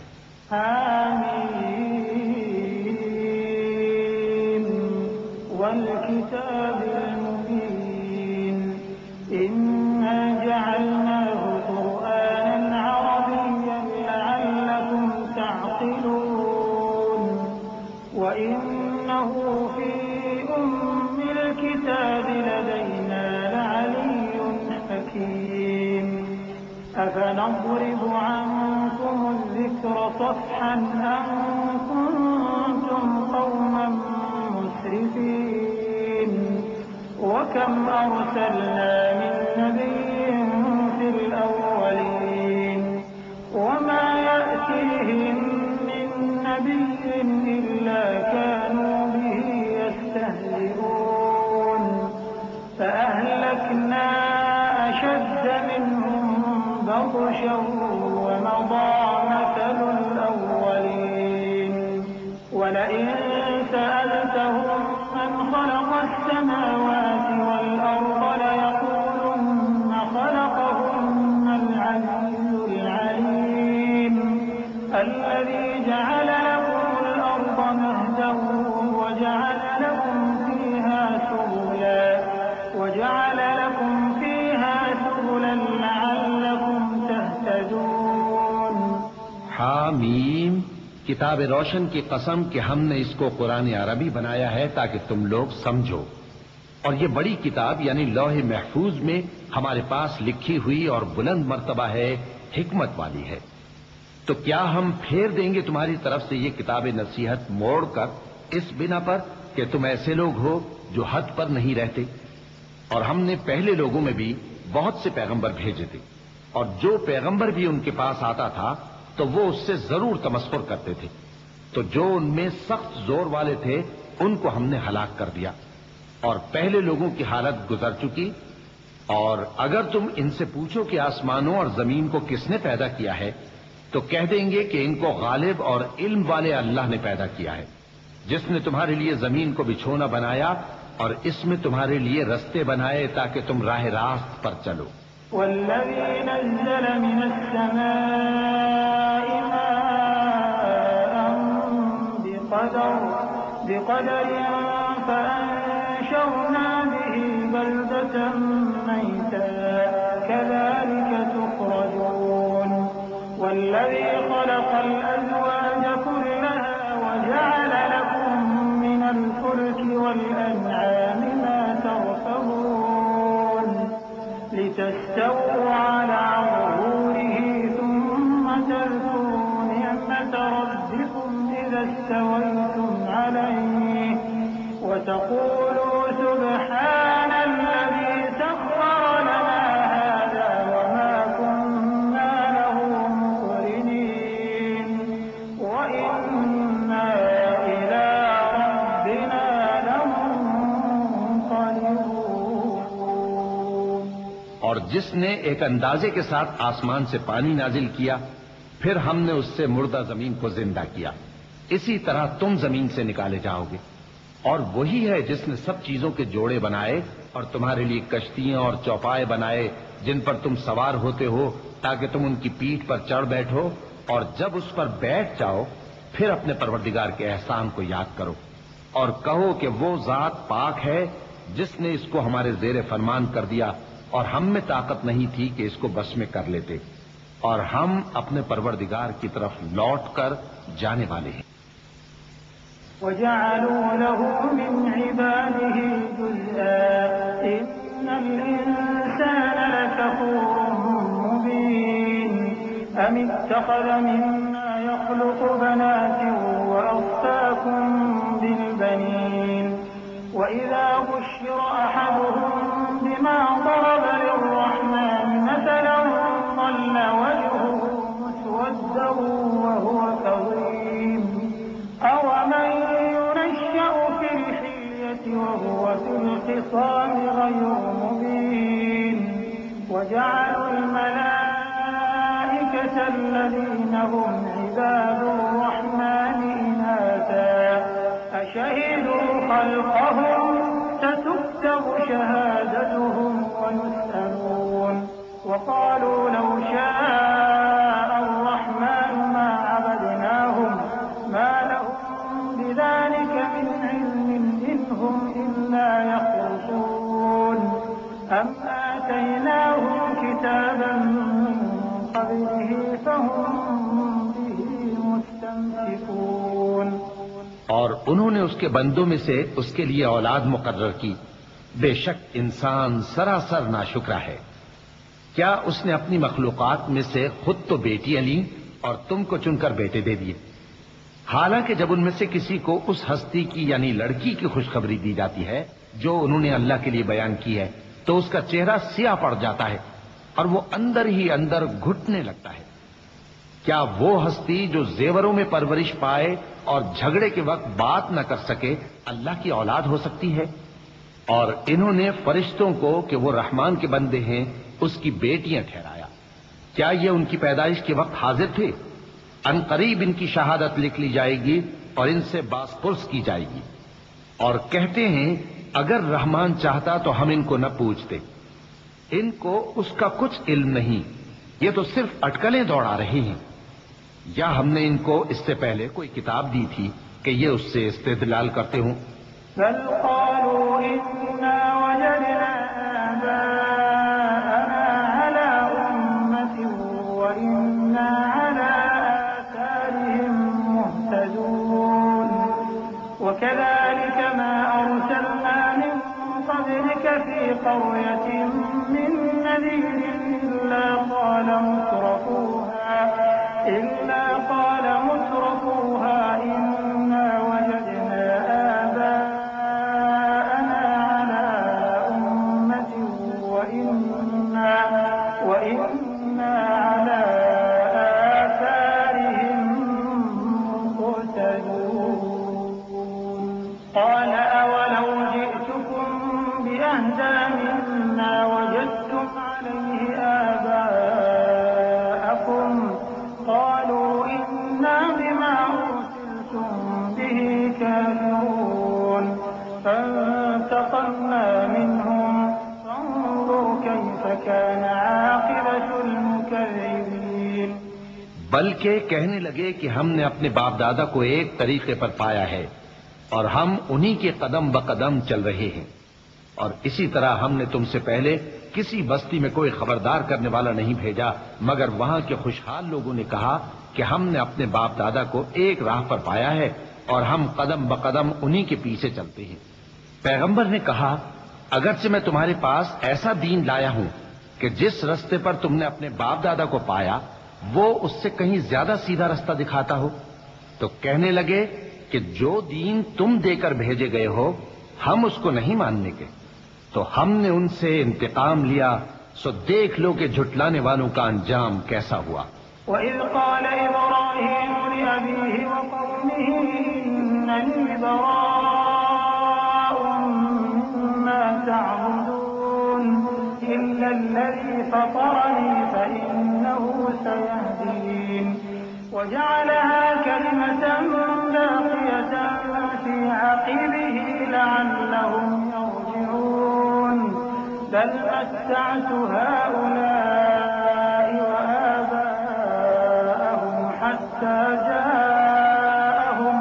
آمین والکتاب المبین انا جعلناه قرآنا عربیا لعلکم تعقلون وإنه في أم الكتاب لدينا لعلي حكيم أفنضرب عنكم الذكر صفحا أن كنتم قوما مسرفين وكم أرسلنا من نبي في الأولين وما يأتيهم من نبي إلا كانوا به يستهزئون فأهلكنا أشد منهم بطشا ومضى مثل الأولين ولئن سألتهم من خلق السماوات والأرض ليقولن خلقهن العزيز العليم الذي جعل لكم الأرض مهدا وجعل لكم فيها سبلا لعلكم تهتدون۔ حامیم کتاب روشن کی قسم کہ ہم نے اس کو قرآن عربی بنایا ہے تاکہ تم لوگ سمجھو، اور یہ بڑی کتاب یعنی لوح محفوظ میں ہمارے پاس لکھی ہوئی اور بلند مرتبہ ہے، حکمت والی ہے۔ تو کیا ہم پھیر دیں گے تمہاری طرف سے یہ کتاب نصیحت موڑ کر اس بنا پر کہ تم ایسے لوگ ہو جو حد پر نہیں رہتے؟ اور ہم نے پہلے لوگوں میں بھی بہت سے پیغمبر بھیجے تھے، اور جو پیغمبر بھی ان کے پاس آتا تھا تو وہ اس سے ضرور تمسخر کرتے تھے، تو جو ان میں سخت زور والے تھے ان کو ہم نے ہلاک کر دیا۔ اور پہلے لوگوں کی حالت گزر چکی، اور اگر تم ان سے پوچھو کہ آسمانوں اور زمین کو کس نے پیدا کیا ہے تو کہہ دیں گے کہ ان کو غالب اور علم والے اللہ نے پیدا کیا ہے، جس نے تمہارے لیے زمین کو بچھونا بنایا اور اس میں تمہارے لیے رستے بنائے تاکہ تم راہ راست پر چلو۔ والذي نزل من السماء ماء بقدر فأنشرنا به بلدة ميتا كذلك تخرجون والذي خلق الأزواج كلها وجعل لكم من الفلك والأنعام ما تركبون لتستووا على ظهوره ثم تذكروا نعمة ربكم إذا استويتم عليه وتقولوا سبحان الذي سخر لنا هذا وما كنا له مقرنين وإنا إلى ربنا لمنقلبون۔ اور جس نے ایک اندازے کے ساتھ آسمان سے پانی نازل کیا، پھر ہم نے اس سے مردہ زمین کو زندہ کیا، اسی طرح تم زمین سے نکالے جاؤ گے۔ اور وہی ہے جس نے سب چیزوں کے جوڑے بنائے اور تمہارے لیے کشتیاں اور چوپائے بنائے جن پر تم سوار ہوتے ہو تاکہ تم ان کی پیٹھ پر چڑھ بیٹھو، اور جب اس پر بیٹھ جاؤ پھر اپنے پروردگار کے احسان کو یاد کرو اور کہو کہ وہ ذات پاک ہے جس نے اس کو ہمارے زیر فرمان کر دیا اور ہم میں طاقت نہیں تھی کہ اس کو بس میں کر لیتے، اور ہم اپنے پروردگار کی طرف لوٹ کر جانے والے ہیں۔ وجعلوا له من عباده جزءا إن الإنسان لكفور مبين أم اتخذ مما يخلق بنات وأصفاكم بالبنين وإذا بشر أحدهم بما ضرب للرحمن مثلا ظل وجهه مسودا وهو كظيم أومن ينشأ في الحلية وهو في الخصام غير مبين وجعلوا الملائكة الذين هم عباد الرحمن إناثا أشهدوا خلقهم ستكتب شهادتهم ويسألون وقالوا لو شاء الرحمن ما عبدناهم ما لهم بذلك من علم إن هم إلا يخرصون أم آتيناهم كتابا من قبله فهم به مستمسكون۔ اور انہوں نے اس کے بندوں میں سے اس کے لیے اولاد مقرر کی، بے شک انسان سراسر ناشکرا ہے۔ کیا اس نے اپنی مخلوقات میں سے خود تو بیٹیاں لیں اور تم کو چن کر بیٹے دے دیے، حالانکہ جب ان میں سے کسی کو اس ہستی کی یعنی لڑکی کی خوشخبری دی جاتی ہے جو انہوں نے اللہ کے لیے بیان کی ہے تو اس کا چہرہ سیاہ پڑ جاتا ہے اور وہ اندر ہی اندر گھٹنے لگتا ہے۔ کیا وہ ہستی جو زیوروں میں پرورش پائے اور جھگڑے کے وقت بات نہ کر سکے اللہ کی اولاد ہو سکتی ہے؟ اور انہوں نے فرشتوں کو کہ وہ رحمان کے بندے ہیں اس کی بیٹیاں ٹھہرایا۔ کیا یہ ان کی پیدائش کے وقت حاضر تھے؟ ان قریب ان کی شہادت لکھ لی جائے گی اور ان سے باز پرس کی جائے گی۔ اور کہتے ہیں اگر رحمان چاہتا تو ہم ان کو نہ پوچھتے، ان کو اس کا کچھ علم نہیں، یہ تو صرف اٹکلیں دوڑا رہے ہیں، یا ہم نے ان کو اس سے پہلے کوئی کتاب دی تھی کہ یہ اس سے استدلال کرتے ہوں؟ بل قالوا إنا وجدنا آباءنا على أمة وإنا على آثارهم مهتدون وكذلك ما أرسلنا من قبلك في قرية من نذير إلا قال مترفوها إنا وجدنا آباءنا على بلکہ کہنے لگے کہ ہم نے اپنے باپ دادا کو ایک طریقے پر پایا ہے اور ہم انہی کے قدم بقدم چل رہے ہیں، اور اسی طرح ہم نے تم سے پہلے کسی بستی میں کوئی خبردار کرنے والا نہیں بھیجا مگر وہاں کے خوشحال لوگوں نے کہا کہ ہم نے اپنے باپ دادا کو ایک راہ پر پایا ہے اور ہم قدم بقدم انہی کے پیچھے چلتے ہیں۔ پیغمبر نے کہا اگرچہ میں تمہارے پاس ایسا دین لایا ہوں کہ جس رستے پر تم نے اپنے باپ دادا کو پایا وہ اس سے کہیں زیادہ سیدھا رستہ دکھاتا ہو، تو کہنے لگے کہ جو دین تم دے کر بھیجے گئے ہو ہم اس کو نہیں ماننے کے، تو ہم نے ان سے انتقام لیا، سو دیکھ لو کہ جھٹلانے والوں کا انجام کیسا ہوا۔ وَإِذْ قَالَ إِبْرَاهِيمُ لِأَبِيهِ وَقَوْمِهِ إِنَّنِي بَرَاءٌ مِّمَّا تَعْبُدُونَ إِلَّا الَّذِي فَطَرَنِي فَإِنَّهُ سَيَهْدِينِ وَجَعَلَهَا كَلِمَةً بَاقِيَةً فِي عَقِبِهِ لَعَلَّهُمْ يَرْجِعُونَ بَلْ مَتَّعْتُ هَٰؤُلَاءِ وَآبَاءَهُمْ حَتَّىٰ جَاءَهُمُ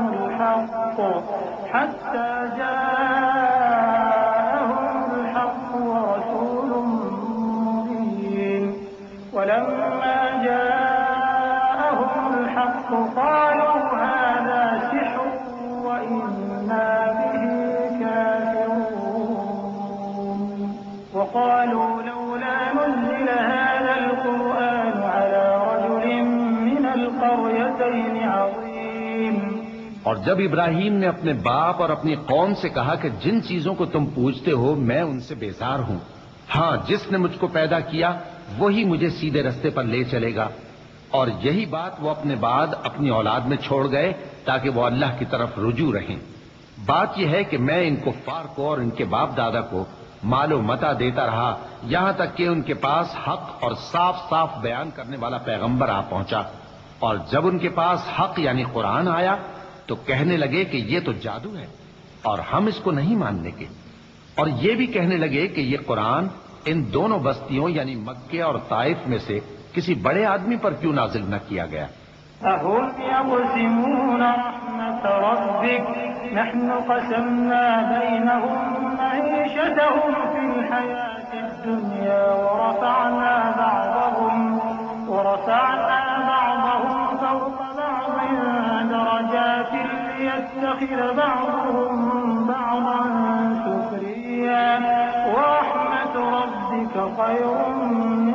الْحَقُّ وَرَسُولٌ مُّبِينٌ وَلَمَّا جَاءَهُمُ الْحَقُّ قَالُوا هَٰذَا سِحْرٌ وَإِنَّا بِهِ كَافِرُونَ وَقَالُوا لَوْلَا نُزِّلَ هَٰذَا الْقُرْآنُ عَلَىٰ رَجُلٍ مِّنَ الْقَرْيَتَيْنِ عَظِيمٍ۔ اور جب ابراہیم نے اپنے باپ اور اپنی قوم سے کہا کہ جن چیزوں کو تم پوجتے ہو میں ان سے بیزار ہوں، ہاں جس نے مجھ کو پیدا کیا وہی مجھے سیدھے رستے پر لے چلے گا، اور یہی بات وہ اپنے بعد اپنی اولاد میں چھوڑ گئے تاکہ وہ اللہ کی طرف رجوع رہیں۔ بات یہ ہے کہ میں ان کفار کو اور ان کے باپ دادا کو مال و متاع دیتا رہا یہاں تک کہ ان کے پاس حق اور صاف صاف بیان کرنے والا پیغمبر آ پہنچا، اور جب ان کے پاس حق یعنی قرآن آیا تو کہنے لگے کہ یہ تو جادو ہے اور ہم اس کو نہیں ماننے کے، اور یہ بھی کہنے لگے کہ یہ قرآن ان دونوں بستیوں یعنی مکے اور طائف میں سے کسی بڑے آدمی پر کیوں نازل نہ کیا گیا؟ أَهُمْ يَقْسِمُونَ رَحْمَةَ رَبِّكَ نَحْنُ قَسَمْنَا بَيْنَهُم مَّعِيشَتَهُمْ فِي الْحَيَاةِ الدُّنْيَا وَرَفَعْنَا بَعْضَهُمْ فَوْقَ بَعْضٍ دَرَجَاتٍ لِّيَتَّخِذَ بَعْضُهُم بَعْضًا سُخْرِيًّا وَرَحْمَةُ رَبِّكَ خَيْرٌ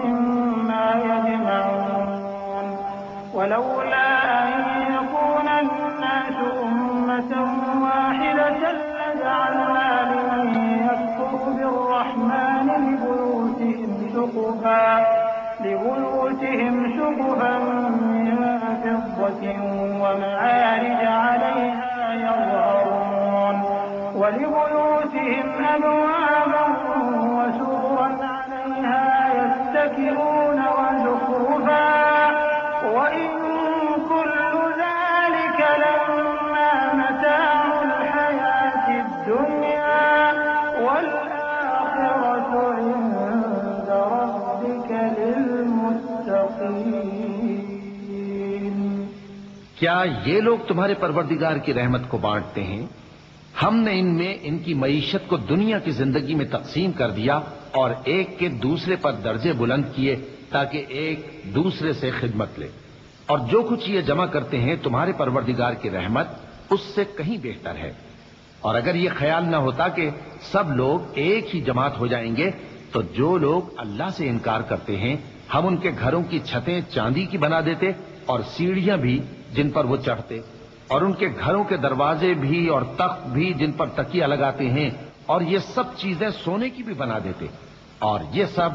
مِّمَّا يَجْمَعُونَ وَلَوْلَا أَن يَكُونَ النَّاسُ أُمَّةً وَاحِدَةً لَّجَعَلْنَا لِمَن يَكْفُرُ بِالرَّحْمَٰنِ لِبُيُوتِهِمْ سُقُفًا مِّن فِضَّةٍ وَمَعَارِجَ عَلَيْهَا يَظْهَرُونَ وَلِبُيُوتِهِمْ أَبْوَابًا وَسُرُرًا عَلَيْهَا يَتَّكِئُونَ وَزُخْرُفًا وَإِن كُلُّ ذَٰلِكَ لَمَّا مَتَاعُ الْحَيَاةِ الدُّنْيَا وَالْآخِرَةُ عِندَ رَبِّكَ لِلْمُتَّقِينَ۔ کیا یہ لوگ تمہارے پروردگار کی رحمت کو بانٹتے ہیں؟ ہم نے ان میں ان کی معیشت کو دنیا کی زندگی میں تقسیم کر دیا اور ایک کے دوسرے پر درجے بلند کیے تاکہ ایک دوسرے سے خدمت لے، اور جو کچھ یہ جمع کرتے ہیں تمہارے پروردگار کی رحمت اس سے کہیں بہتر ہے۔ اور اگر یہ خیال نہ ہوتا کہ سب لوگ ایک ہی جماعت ہو جائیں گے تو جو لوگ اللہ سے انکار کرتے ہیں ہم ان کے گھروں کی چھتیں چاندی کی بنا دیتے اور سیڑھیاں بھی جن پر وہ چڑھتے، اور ان کے گھروں کے دروازے بھی اور تخت بھی جن پر تکیہ لگاتے ہیں، اور یہ سب چیزیں سونے کی بھی بنا دیتے، اور یہ سب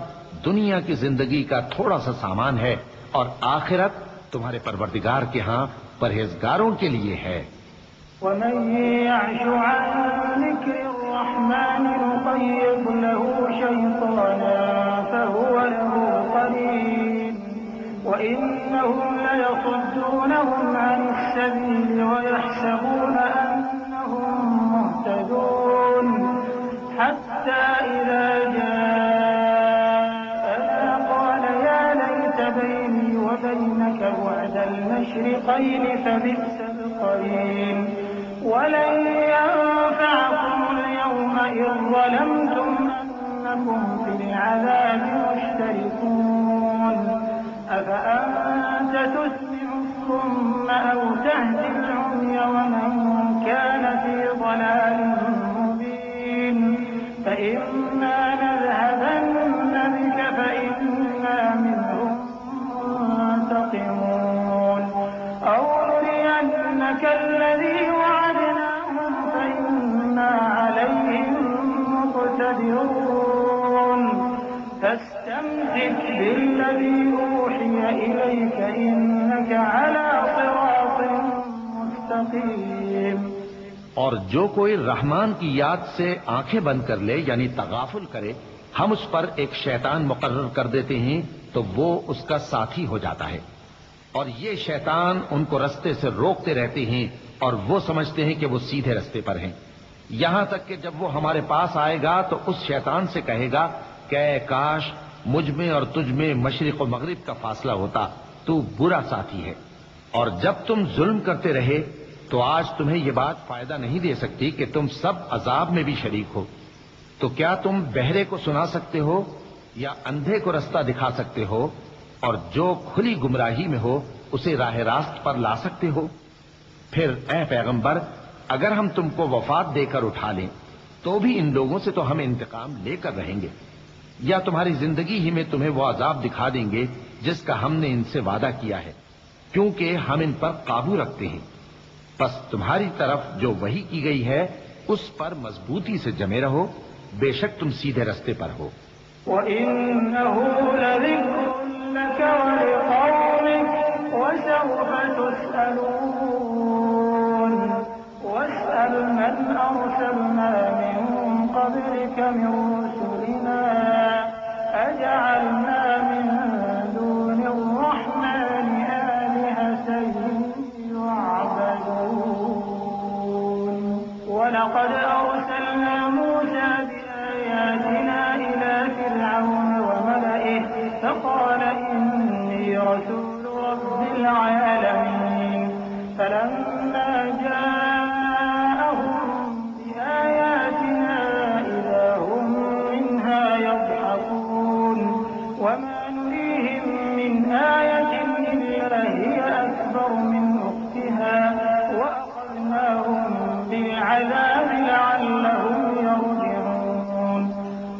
دنیا کی زندگی کا تھوڑا سا سامان ہے، اور آخرت تمہارے پروردگار کے ہاں پرہیزگاروں کے لیے ہے۔ وَمَن يَعْشُ عَن ذِكْرِ الرَّحْمَٰنِ نُقَيِّضْ لَهُ شَيْطَانًا فَهُوَ لَهُ قَرِينٌ وَإِنَّهُمْ لَيَصُدُّونَهُمْ عَنِ السَّبِيلِ وَيَحْسَبُونَ أَنَّهُم مُّهْتَدُونَ حَتَّىٰ إِذَا جَاءَنَا قَالَ يَا لَيْتَ بَيْنِي وَبَيْنَكَ بُعْدَ المشرقين فبئس القرين ولن ينفعكم اليوم إذ ظلمتم أنكم في العذاب مشتركون أفأنت تسمع الصم أو تهدي العمي ومن كان في ضلال مبين فإما نذهبن بك فإنا منهم منتقمون أو نرينك الذي وعدناهم فإنا عليهم مقتدرون فاستمسك بالذي أوحي إليك إنك على صراط مستقيم۔ اور جو کوئی رحمان کی یاد سے آنکھیں بند کر لے یعنی تغافل کرے ہم اس پر ایک شیطان مقرر کر دیتے ہیں تو وہ اس کا ساتھی ہو جاتا ہے، اور یہ شیطان ان کو رستے سے روکتے رہتے ہیں اور وہ سمجھتے ہیں کہ وہ سیدھے رستے پر ہیں، یہاں تک کہ جب وہ ہمارے پاس آئے گا تو اس شیطان سے کہے گا کہ اے کاش مجھ میں اور تجھ میں مشرق و مغرب کا فاصلہ ہوتا، تو برا ساتھی ہے۔ اور جب تم ظلم کرتے رہے تو آج تمہیں یہ بات فائدہ نہیں دے سکتی کہ تم سب عذاب میں بھی شریک ہو، تو کیا تم بہرے کو سنا سکتے ہو یا اندھے کو رستہ دکھا سکتے ہو، اور جو کھلی گمراہی میں ہو اسے راہ راست پر لا سکتے ہو؟ پھر اے پیغمبر اگر ہم تم کو وفات دے کر اٹھا لیں تو بھی ان لوگوں سے تو ہم انتقام لے کر رہیں گے، یا تمہاری زندگی ہی میں تمہیں وہ عذاب دکھا دیں گے جس کا ہم نے ان سے وعدہ کیا ہے، کیونکہ ہم ان پر قابو رکھتے ہیں۔ بس تمہاری طرف جو وحی کی گئی ہے اس پر مضبوطی سے جمے رہو، بے شک تم سیدھے رستے پر ہو۔ وَإِنَّهُ لَذِكْرٌ لَكَ وَلِقَوْمِكَ وَسَوْفَ تُسْأَلُونَ وَاسْأَلْ مَنْ أَرْسَلْنَا مِن قَبْلِكَ مِن رُّسُلِنَا أَجَعَلْنَا مِن دُونِ الرَّحْمَٰنِ آلِهَةً يُعْبَدُونَ وَلَقَدْ أَرْسَلْنَا مُوسَىٰ بِآيَاتِنَا إِلَىٰ فِرْعَوْنَ وَمَلَئِهِ فَقَالَ إِنِّي رَسُولُ رَبِّ الْعَالَمِينَ فَلَمَّا جَاءَهُم بِآيَاتِنَا إِذَا هُم مِّنْهَا يَضْحَكُونَ وَمَا نُرِيهِم مِّنْ آيَةٍ إِلَّا هِيَ أَكْبَرُ مِنْ أُخْتِهَا وَأَخَذْنَاهُم بِالْعَذَابِ لَعَلَّهُمْ يَرْجِعُونَ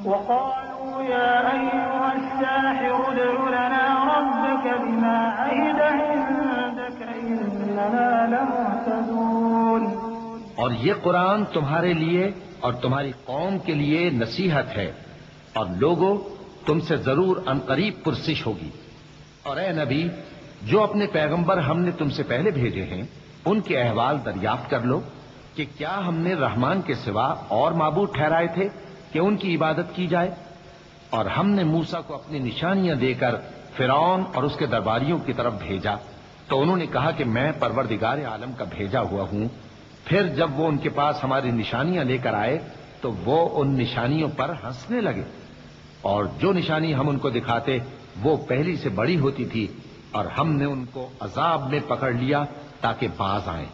وَقَالُوا يَا أَيُّهَ السَّاحِرُ ادْعُ لَنَا رَبَّكَ بِمَا عَهِدَ عِندَكَ إِنَّنَا لَمُهْتَدُونَ۔ اور یہ قرآن تمہارے لیے اور تمہاری قوم کے لیے نصیحت ہے، اور لوگوں تم سے ضرور عنقریب پرسش ہوگی۔ اور اے نبی جو اپنے پیغمبر ہم نے تم سے پہلے بھیجے ہیں ان کے احوال دریافت کر لو کہ کیا ہم نے رحمان کے سوا اور معبود ٹھہرائے تھے کہ ان کی عبادت کی جائے؟ اور ہم نے موسیٰ کو اپنی نشانیاں دے کر فرعون اور اس کے درباریوں کی طرف بھیجا تو انہوں نے کہا کہ میں پروردگار عالم کا بھیجا ہوا ہوں۔ پھر جب وہ ان کے پاس ہماری نشانیاں لے کر آئے تو وہ ان نشانیوں پر ہنسنے لگے، اور جو نشانی ہم ان کو دکھاتے وہ پہلی سے بڑی ہوتی تھی، اور ہم نے ان کو عذاب میں پکڑ لیا تاکہ باز آئیں،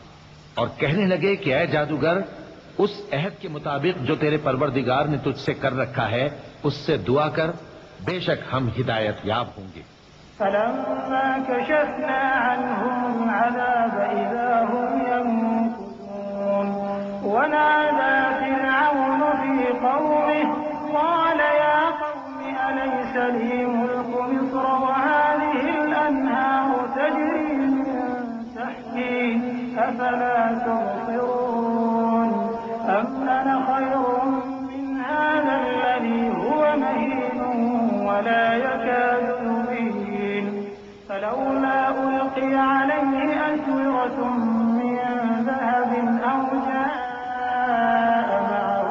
اور کہنے لگے کہ اے جادوگر اس عہد کے مطابق جو تیرے پروردگار نے تجھ سے کر رکھا ہے اس سے دعا کر، بے شک ہم ہدایت یاب ہوں گے۔ فَلَمَّا كَشَفْنَا عَنْهُمُ الْعَذَابَ إِذَا هُمْ يَنكُثُونَ وَنَادَىٰ فِرْعَوْنُ فِي قَوْمِهِ قَالَ يَا قَوْمِ أَلَيْسَ لِي مُلْكُ مِصْرَ وَهَٰذِهِ الْأَنْهَارُ تَجْرِي مِن تَحْتِي أَفَلَا تُبْصِرُونَ أَمْ أَنَا خَيْرٌ مِّنْ هَٰذَا الَّذِي هُوَ مَهِينٌ وَلَا يَكَادُ يُبِينُ فَلَوْلَا أُلْقِيَ عَلَيْهِ أَسْوِرَةٌ مِّن ذَهَبٍ أَوْ جَاءَ مَعَهُ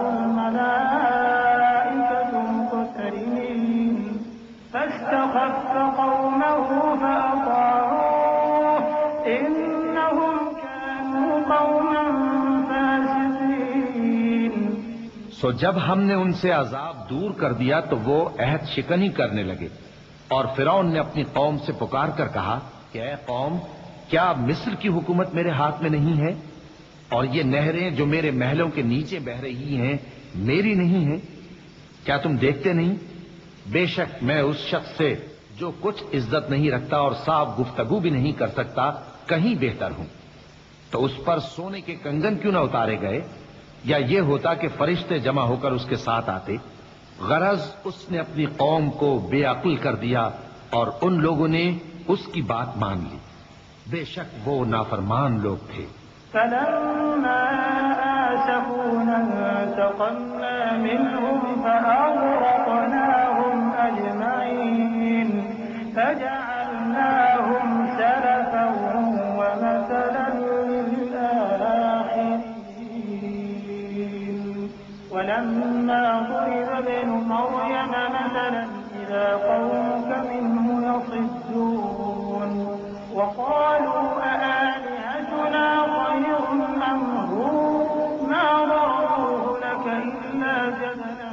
الْمَلَائِكَةُ مُقْتَرِنِينَ فَاسْتَخَفَّ قَوْمَهُ فَأَطَاعُوهُ إِنَّهُمْ كَانُوا قَوْمًا فَاسِقِينَ۔ سو جب ہم نے ان سے عذاب دور کر دیا تو وہ عہد شکنی کرنے لگے، اور فرعون نے اپنی قوم سے پکار کر کہا کہ اے قوم کیا مصر کی حکومت میرے ہاتھ میں نہیں ہے؟ اور یہ نہریں جو میرے محلوں کے نیچے بہ رہی ہیں میری نہیں ہیں؟ کیا تم دیکھتے نہیں؟ بے شک میں اس شخص سے جو کچھ عزت نہیں رکھتا اور صاف گفتگو بھی نہیں کر سکتا کہیں بہتر ہوں۔ تو اس پر سونے کے کنگن کیوں نہ اتارے گئے، یا یہ ہوتا کہ فرشتے جمع ہو کر اس کے ساتھ آتے؟ غرض اس نے اپنی قوم کو بے عقل کر دیا اور ان لوگوں نے اس کی بات مان لی، بے شک وہ نافرمان لوگ تھے۔ فلما آسفونا انتقمنا منهم فأغرقناهم أجمعين فجعلناهم سلفا ومثلا للآخرين ولما ضرب ابن مريم مثلا إذا قومك منه يصدون وقالوا أآلهتنا خير أم هو ما ضربوه لك إلا جدلا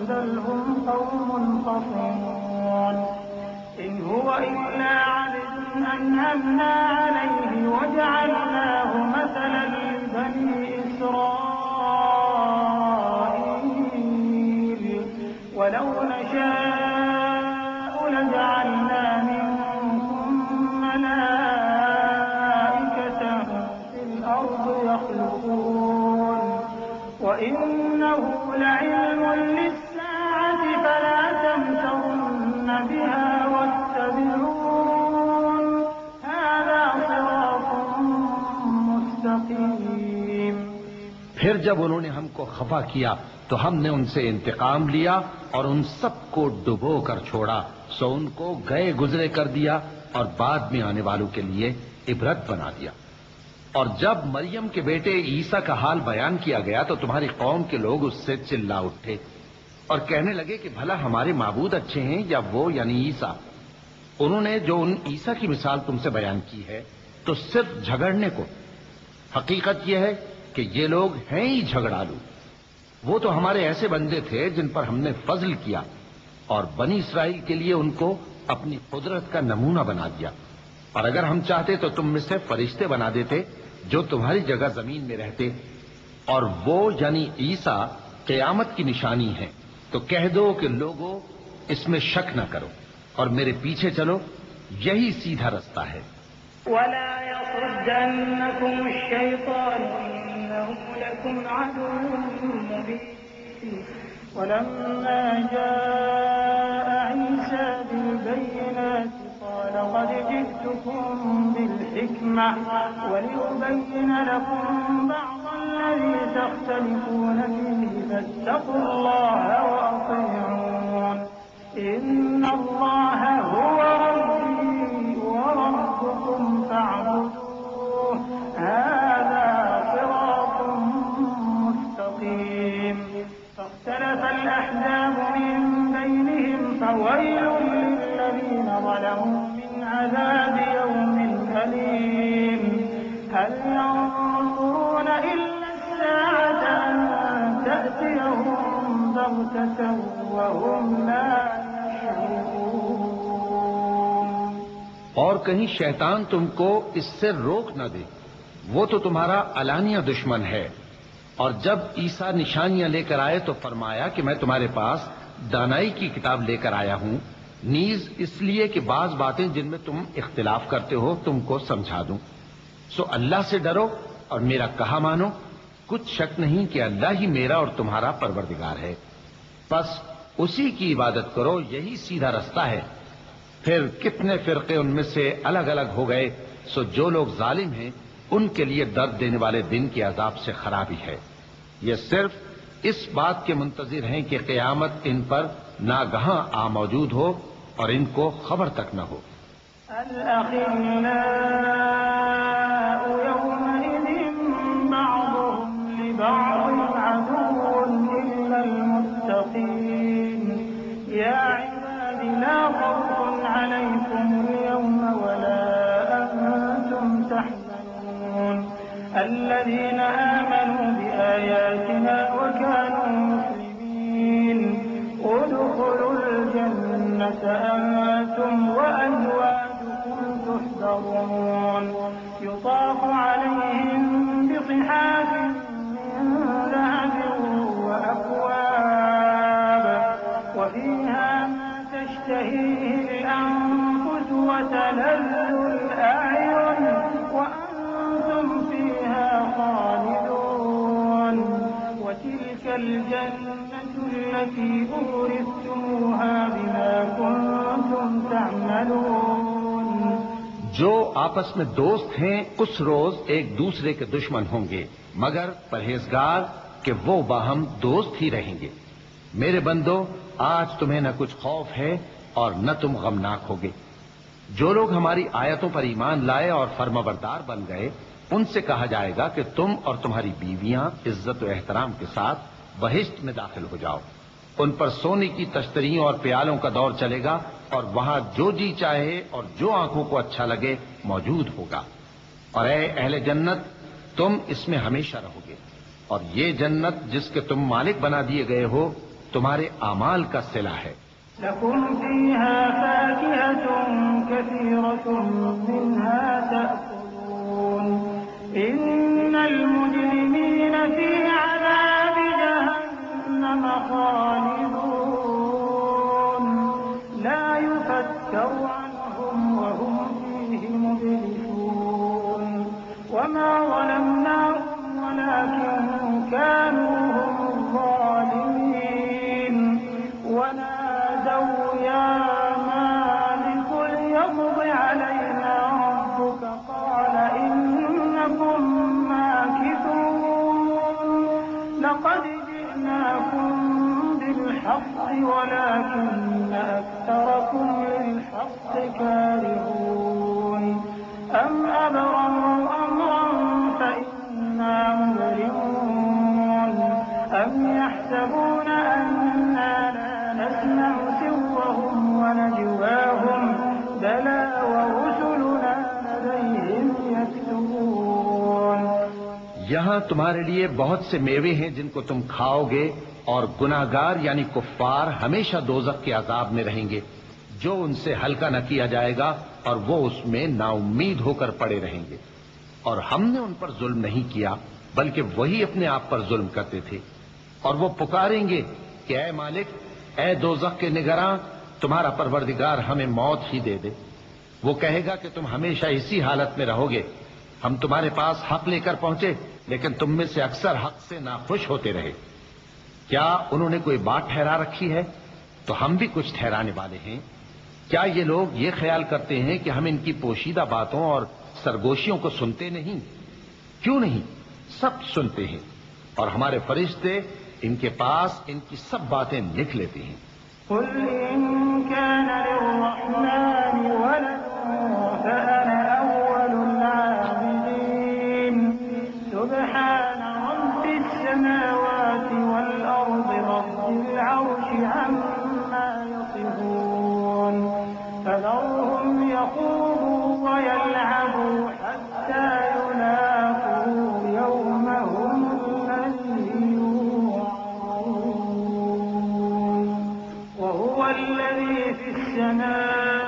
بل هم قوم خصمون إن هو إلا عبد أنعمنا عليه وجعلناه مثلا لبني إسرائيل ولو نشاء لجعلنا منكم يخلقون وإنه لعلم للساعة فلا تمترن بها واتبعون هذا صراط مستقيم۔ پھر جب انہوں نے ہم کو خفا کیا تو ہم نے ان سے انتقام لیا اور ان سب کو ڈبو کر چھوڑا، سو ان کو گئے گزرے کر دیا اور بعد میں آنے والوں کے لیے عبرت بنا دیا۔ اور جب مریم کے بیٹے عیسیٰ کا حال بیان کیا گیا تو تمہاری قوم کے لوگ اس سے چلا اٹھے اور کہنے لگے کہ بھلا ہمارے معبود اچھے ہیں یا وہ یعنی عیسیٰ؟ انہوں نے جو ان عیسیٰ کی مثال تم سے بیان کی ہے تو صرف جھگڑنے کو۔ حقیقت یہ ہے کہ یہ لوگ ہیں ہی جھگڑالو۔ وہ تو ہمارے ایسے بندے تھے جن پر ہم نے فضل کیا اور بنی اسرائیل کے لیے ان کو اپنی قدرت کا نمونہ بنا دیا، اور اگر ہم چاہتے تو تم میں سے فرشتے بنا دیتے جو تمہاری جگہ زمین میں رہتے، اور وہ یعنی عیسیٰ قیامت کی نشانی ہے۔ تو کہہ دو کہ لوگوں اس میں شک نہ کرو اور میرے پیچھے چلو، یہی سیدھا رستہ ہے۔ ولا يصدنكم الشيطان إنه لكم عدو مبين ولما جاء عيسى بالبينات قال قد جئتكم بالحكمة ولأبين لكم بعض الذي تختلفون فيه فاتقوا الله وأطيعون إن الله هو ربي وربكم فاعبدوه هذا صراط مستقيم فاختلف الأحزاب من بينهم فويل للذين ظلموا من عذاب يوم أليم هل ينظرون إلا الساعة أن تأتيهم بغتة وهم لا يشعرون۔ اور کہیں شیطان تم کو اس سے روک نہ دے، وہ تو تمہارا علانیہ دشمن ہے۔ اور جب عیسیٰ نشانیاں لے کر آئے تو فرمایا کہ میں تمہارے پاس دانائی کی کتاب لے کر آیا ہوں، نیز اس لیے کہ بعض باتیں جن میں تم اختلاف کرتے ہو تم کو سمجھا دوں۔ سو اللہ سے ڈرو اور میرا کہا مانو، کچھ شک نہیں کہ اللہ ہی میرا اور تمہارا پروردگار ہے، بس اسی کی عبادت کرو، یہی سیدھا رستہ ہے۔ پھر کتنے فرقے ان میں سے الگ الگ ہو گئے، سو جو لوگ ظالم ہیں ان کے لیے درد دینے والے دن کے عذاب سے خرابی ہے۔ یہ صرف اس بات کے منتظر ہیں کہ قیامت ان پر ناگہاں آ موجود ہو اور ان کو خبر تک نہ ہو۔ الأخلاء يومئذ بعضهم لبعض عدو إلا المتقين يا عباد لا خوف عليكم اليوم ولا أنتم تحزنون الذين آمنوا بآياتنا وكانوا مسلمين ادخلوا الجنة أنتم وأزواجكم تحبرون يحبرون يطاف عليهم بصحاف من ذهب وأكواب وفيها ما تشتهيه الأنفس وتلذ الأعين وأنتم فيها خالدون وتلك الجنة التي أورثتموها بما كنتم تعملون. جو آپس میں دوست ہیں اس روز ایک دوسرے کے دشمن ہوں گے مگر پرہیزگار کہ وہ باہم دوست ہی رہیں گے. میرے بندو آج تمہیں نہ کچھ خوف ہے اور نہ تم غمناک ہوگے. جو لوگ ہماری آیتوں پر ایمان لائے اور فرمانبردار بن گئے ان سے کہا جائے گا کہ تم اور تمہاری بیویاں عزت و احترام کے ساتھ بہشت میں داخل ہو جاؤ. ان پر سونے کی تشتریوں اور پیالوں کا دور چلے گا اور وہاں جو جی چاہے اور جو آنکھوں کو اچھا لگے موجود ہوگا. اور اے اہل جنت تم اس میں ہمیشہ رہو گے اور یہ جنت جس کے تم مالک بنا دیے گئے ہو تمہارے اعمال کا صلہ ہے. لكم فيها فاكهة كثيرة منها تأكلون إن المجرمين في عذاب جهنم خالدون لا يفتر عنهم وهم فيه مبلسون وما ظلمناهم ولكن كانوا هم الظالمين ونادوا يا مالك ليقض علينا ربك قال إنكم ماكثون لقد جئناكم بالحق ولكن أكثركم للحق كارهون أم أبرموا أمرا فإنا مبرمون أم يحسبون أنا لا نسمع سرهم ونجواهم بلى ورسلنا لديهم يكتبون. یہاں تمہارے لیے بہت سے میوے ہیں جن کو تم کھاؤ گے اور گناہگار یعنی کفار ہمیشہ دوزخ کے عذاب میں رہیں گے جو ان سے ہلکا نہ کیا جائے گا اور وہ اس میں نا امید ہو کر پڑے رہیں گے. اور ہم نے ان پر ظلم نہیں کیا بلکہ وہی اپنے آپ پر ظلم کرتے تھے. اور وہ پکاریں گے کہ اے مالک اے دوزخ کے نگراں تمہارا پروردگار ہمیں موت ہی دے دے. وہ کہے گا کہ تم ہمیشہ اسی حالت میں رہو گے. ہم تمہارے پاس حق لے کر پہنچے لیکن تم میں سے اکثر حق سے ناخوش ہوتے رہے. کیا انہوں نے کوئی بات ٹھہرا رکھی ہے تو ہم بھی کچھ ٹھہرانے والے ہیں. کیا یہ لوگ یہ خیال کرتے ہیں کہ ہم ان کی پوشیدہ باتوں اور سرگوشیوں کو سنتے نہیں؟ کیوں نہیں، سب سنتے ہیں اور ہمارے فرشتے ان کے پاس ان کی سب باتیں لکھ لیتے ہیں. قل إن كان للرحمن ولد فأنا أول العابدين سبحان رب السماوات والأرض رب العرش عما يصفون فذرهم يخوضوا ويلعبوا حتى يلاقوا يومهم الذي يوعدون وهو الذي في السماء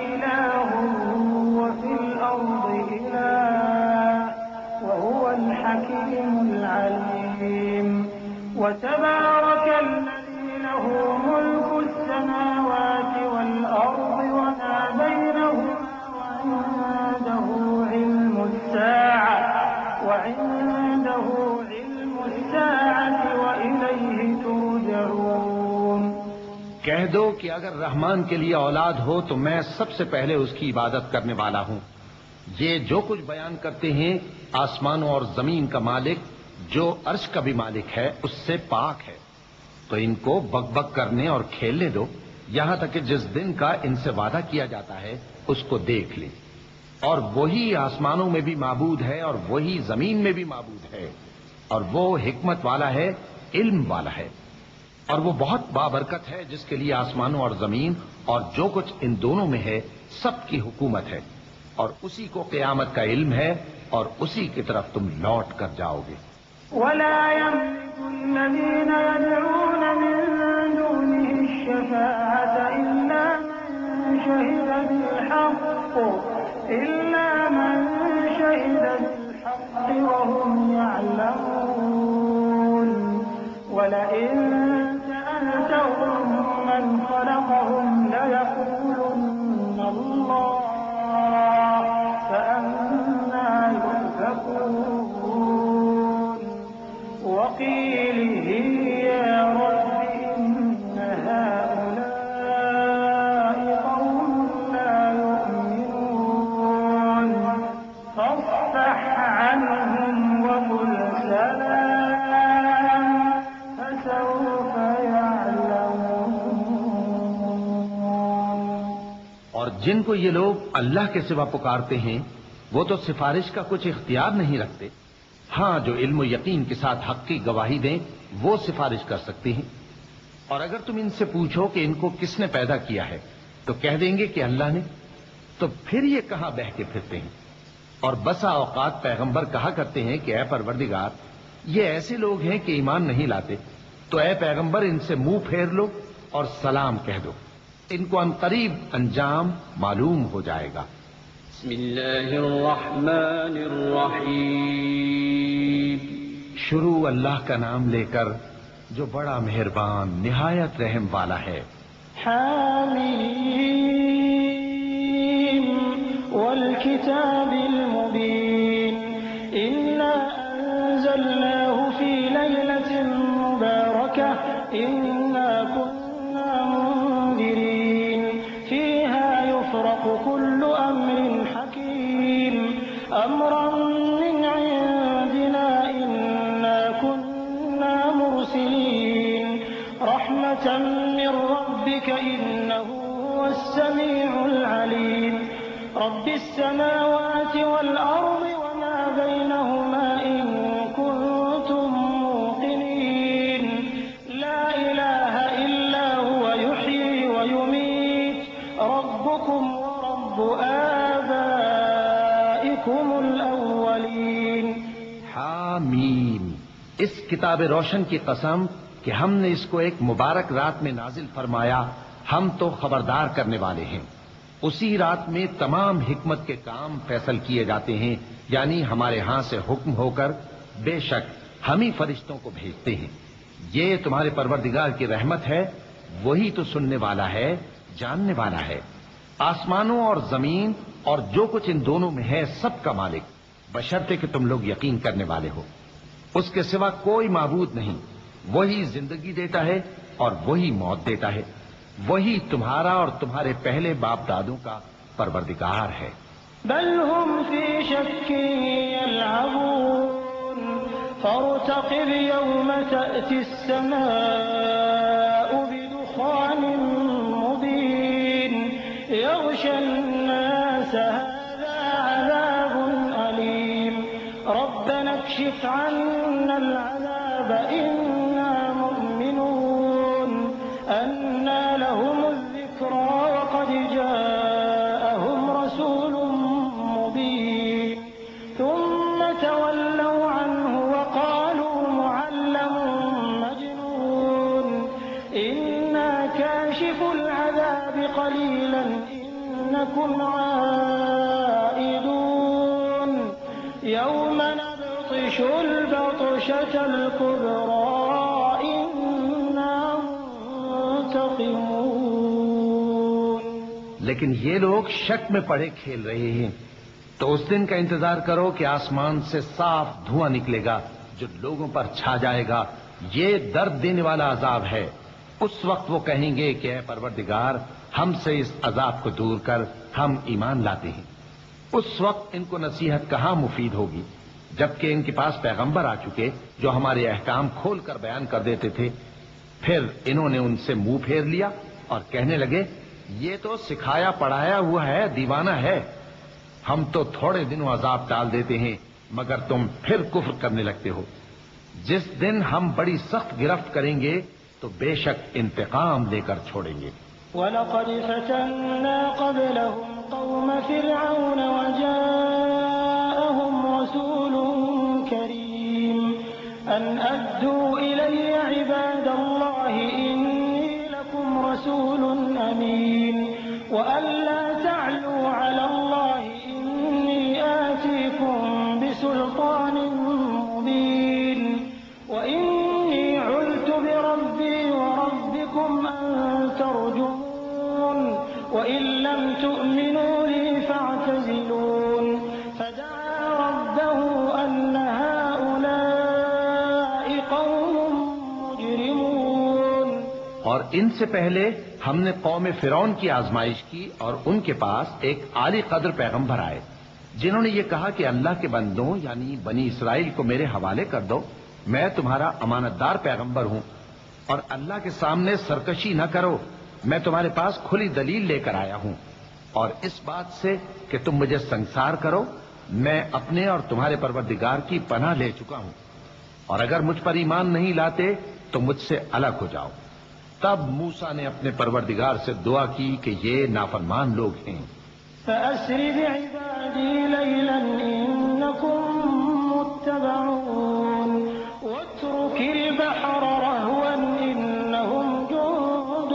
إله وفي الأرض إله وهو الحكيم العليم وتبارك الذي له ملك السماوات والأرض وما بينهما وعنده علم الساعة وإليه ترجعون. کہہ دو کہ اگر رحمان کے لیے اولاد ہو تو میں سب سے پہلے اس کی عبادت کرنے والا ہوں. یہ جو کچھ بیان کرتے ہیں آسمانوں اور زمین کا مالک جو عرش کا بھی مالک ہے اس سے پاک ہے. تو ان کو بک بک کرنے اور کھیلنے دو یہاں تک کہ جس دن کا ان سے وعدہ کیا جاتا ہے اس کو دیکھ لیں. اور وہی آسمانوں میں بھی معبود ہے اور وہی زمین میں بھی معبود ہے اور وہ حکمت والا ہے، علم والا ہے. اور وہ بہت بابرکت ہے جس کے لیے آسمانوں اور زمین اور جو کچھ ان دونوں میں ہے سب کی حکومت ہے اور اسی کو قیامت کا علم ہے اور اسی کی طرف تم لوٹ کر جاؤ گے. ولا يملك الذين يدعون من دونه الشفاعة إلا من شهد بالحق الحق إلا من شهد بالحق وهم يعلمون ولئن سألتهم من خلقهم ليقولن الله فأنى يؤفكون وقيله يا رب إن هؤلاء قوم لا يؤمنون فاصفح عنهم وقل سلام فسوف يعلمون. اور جن کو یہ لوگ اللہ کے سوا پکارتے ہیں وہ تو سفارش کا کچھ اختیار نہیں رکھتے. ہاں جو علم و یقین کے ساتھ حق کی گواہی دیں وہ سفارش کر سکتے ہیں. اور اگر تم ان سے پوچھو کہ ان کو کس نے پیدا کیا ہے تو کہہ دیں گے کہ اللہ نے. تو پھر یہ کہاں بہہ کے پھرتے ہیں. اور بسا اوقات پیغمبر کہا کرتے ہیں کہ اے پروردگار یہ ایسے لوگ ہیں کہ ایمان نہیں لاتے تو اے پیغمبر ان سے منہ پھیر لو اور سلام کہہ دو. ان کو عنقریب انجام معلوم ہو جائے گا. بسم اللہ الرحمن الرحیم. شروع اللہ کا نام لے کر جو بڑا مہربان نہایت رحم والا ہے. حامیم والکتاب المبین انا انزلناه فی لیلة مبارکہ انا كنا منذرین فیها یفرق كل امر حکیم امرا من عندنا انا كنا مرسلین رحمة من ربك إنه هو السميع العليم رب السماوات والأرض وما بينهما إن كنتم موقنين لا إله إلا هو يحيي ويميت ربكم ورب آبائكم الأولين. حامیم. اس کتاب روشن کی قسم کہ ہم نے اس کو ایک مبارک رات میں نازل فرمایا ہم تو خبردار کرنے والے ہیں. اسی رات میں تمام حکمت کے کام فیصل کیے جاتے ہیں یعنی ہمارے ہاں سے حکم ہو کر بے شک ہم ہی فرشتوں کو بھیجتے ہیں. یہ تمہارے پروردگار کی رحمت ہے وہی تو سننے والا ہے جاننے والا ہے. آسمانوں اور زمین اور جو کچھ ان دونوں میں ہے سب کا مالک بشرطے کہ تم لوگ یقین کرنے والے ہو. اس کے سوا کوئی معبود نہیں. وہی زندگی دیتا ہے اور وہی موت دیتا ہے. وہی تمہارا اور تمہارے پہلے باپ دادوں کا پروردگار ہے. بل هم في شك يلعبون فارتقب يوم تأتي السماء بدخان مبين يغشى الناس هذا عذاب أليم ربنا اكشف عنا العذاب إنا مؤمنون أنى لهم الذكرى وقد جاءهم رسول مبين ثم تولوا عنه وقالوا معلم مجنون إنا كاشف العذاب قليلا إنكم عائدون يوم نبطش البطشة الكبرى إنا منتقمون. لیکن یہ لوگ شک میں پڑے کھیل رہے ہیں. تو اس دن کا انتظار کرو کہ آسمان سے صاف دھواں نکلے گا جو لوگوں پر چھا جائے گا. یہ درد دینے والا عذاب ہے. اس وقت وہ کہیں گے کہ اے پروردگار ہم سے اس عذاب کو دور کر ہم ایمان لاتے ہیں. اس وقت ان کو نصیحت کہاں مفید ہوگی جبکہ ان کے پاس پیغمبر آ چکے جو ہمارے احکام کھول کر بیان کر دیتے تھے. پھر انہوں نے ان سے منہ پھیر لیا اور کہنے لگے یہ تو سکھایا پڑھایا ہوا ہے دیوانہ ہے. ہم تو تھوڑے دنوں عذاب ٹال دیتے ہیں مگر تم پھر کفر کرنے لگتے ہو. جس دن ہم بڑی سخت گرفت کریں گے تو بے شک انتقام لے کر چھوڑیں گے. وَلَقَدْ فَتَنَّا قَبْلَهُمْ قَوْمَ فِرْعَوْنَ وَجَاءَهُمْ رَسُولٌ كَرِيمٌ أَنْ أَدُّوا إِلَيَّ عِبَادَ اللَّهِ إِنِّي لَكُمْ رَسُولٌ أَمِينٌ وَأَنْ لَا تَعْلُوا عَلَى اللَّهِ سلطان مبين وإني عذت بربي وربكم أن ترجمون وإن لم تؤمنوا لي فاعتزلون فدعا ربه أن هؤلاء قوم مجرمون. اور ان سے پہلے ہم نے قوم فرعون کی آزمائش کی اور ان کے پاس ایک عالی قدر پیغمبر آئے جنہوں نے یہ کہا کہ اللہ کے بندوں یعنی بنی اسرائیل کو میرے حوالے کر دو، میں تمہارا امانت دار پیغمبر ہوں، اور اللہ کے سامنے سرکشی نہ کرو، میں تمہارے پاس کھلی دلیل لے کر آیا ہوں، اور اس بات سے کہ تم مجھے سنسار کرو میں اپنے اور تمہارے پروردگار کی پناہ لے چکا ہوں، اور اگر مجھ پر ایمان نہیں لاتے تو مجھ سے الگ ہو جاؤ. تب موسیٰ نے اپنے پروردگار سے دعا کی کہ یہ نافرمان لوگ ہیں. فأسر بعبادي ليلا إنكم متبعون واترك البحر رهوا إنهم جند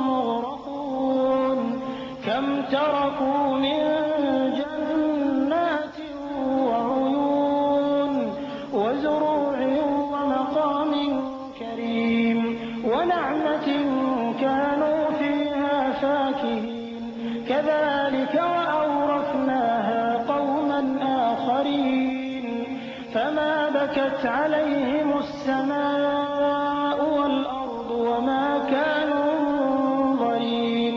مغرقون كم تركوا من جنات وعيون وزروع ومقام كريم ونعمة كانوا فيها فاكهين كذلك وأورثناها قوما آخرين فما بكت عليهم السماء والأرض وما كانوا منظرين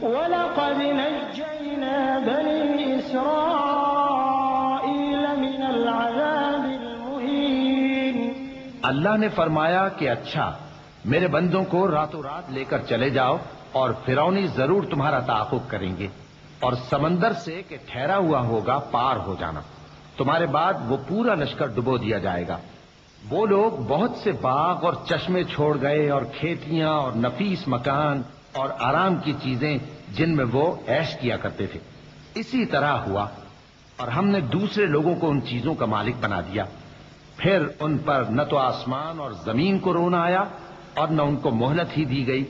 ولقد نجينا بني إسرائيل من العذاب المهين. اللہ نے فرمایا کہ اچھا میرے بندوں کو راتوں رات لے کر چلے جاؤ اور فرعونی ضرور تمہارا تعاقب کریں گے، اور سمندر سے کہ ٹھہرا ہوا ہوگا پار ہو جانا، تمہارے بعد وہ پورا لشکر ڈبو دیا جائے گا. وہ لوگ بہت سے باغ اور چشمے چھوڑ گئے اور کھیتیاں اور نفیس مکان اور آرام کی چیزیں جن میں وہ عیش کیا کرتے تھے. اسی طرح ہوا اور ہم نے دوسرے لوگوں کو ان چیزوں کا مالک بنا دیا. پھر ان پر نہ تو آسمان اور زمین کو رونا آیا اور نہ ان کو مہلت ہی دی گئی،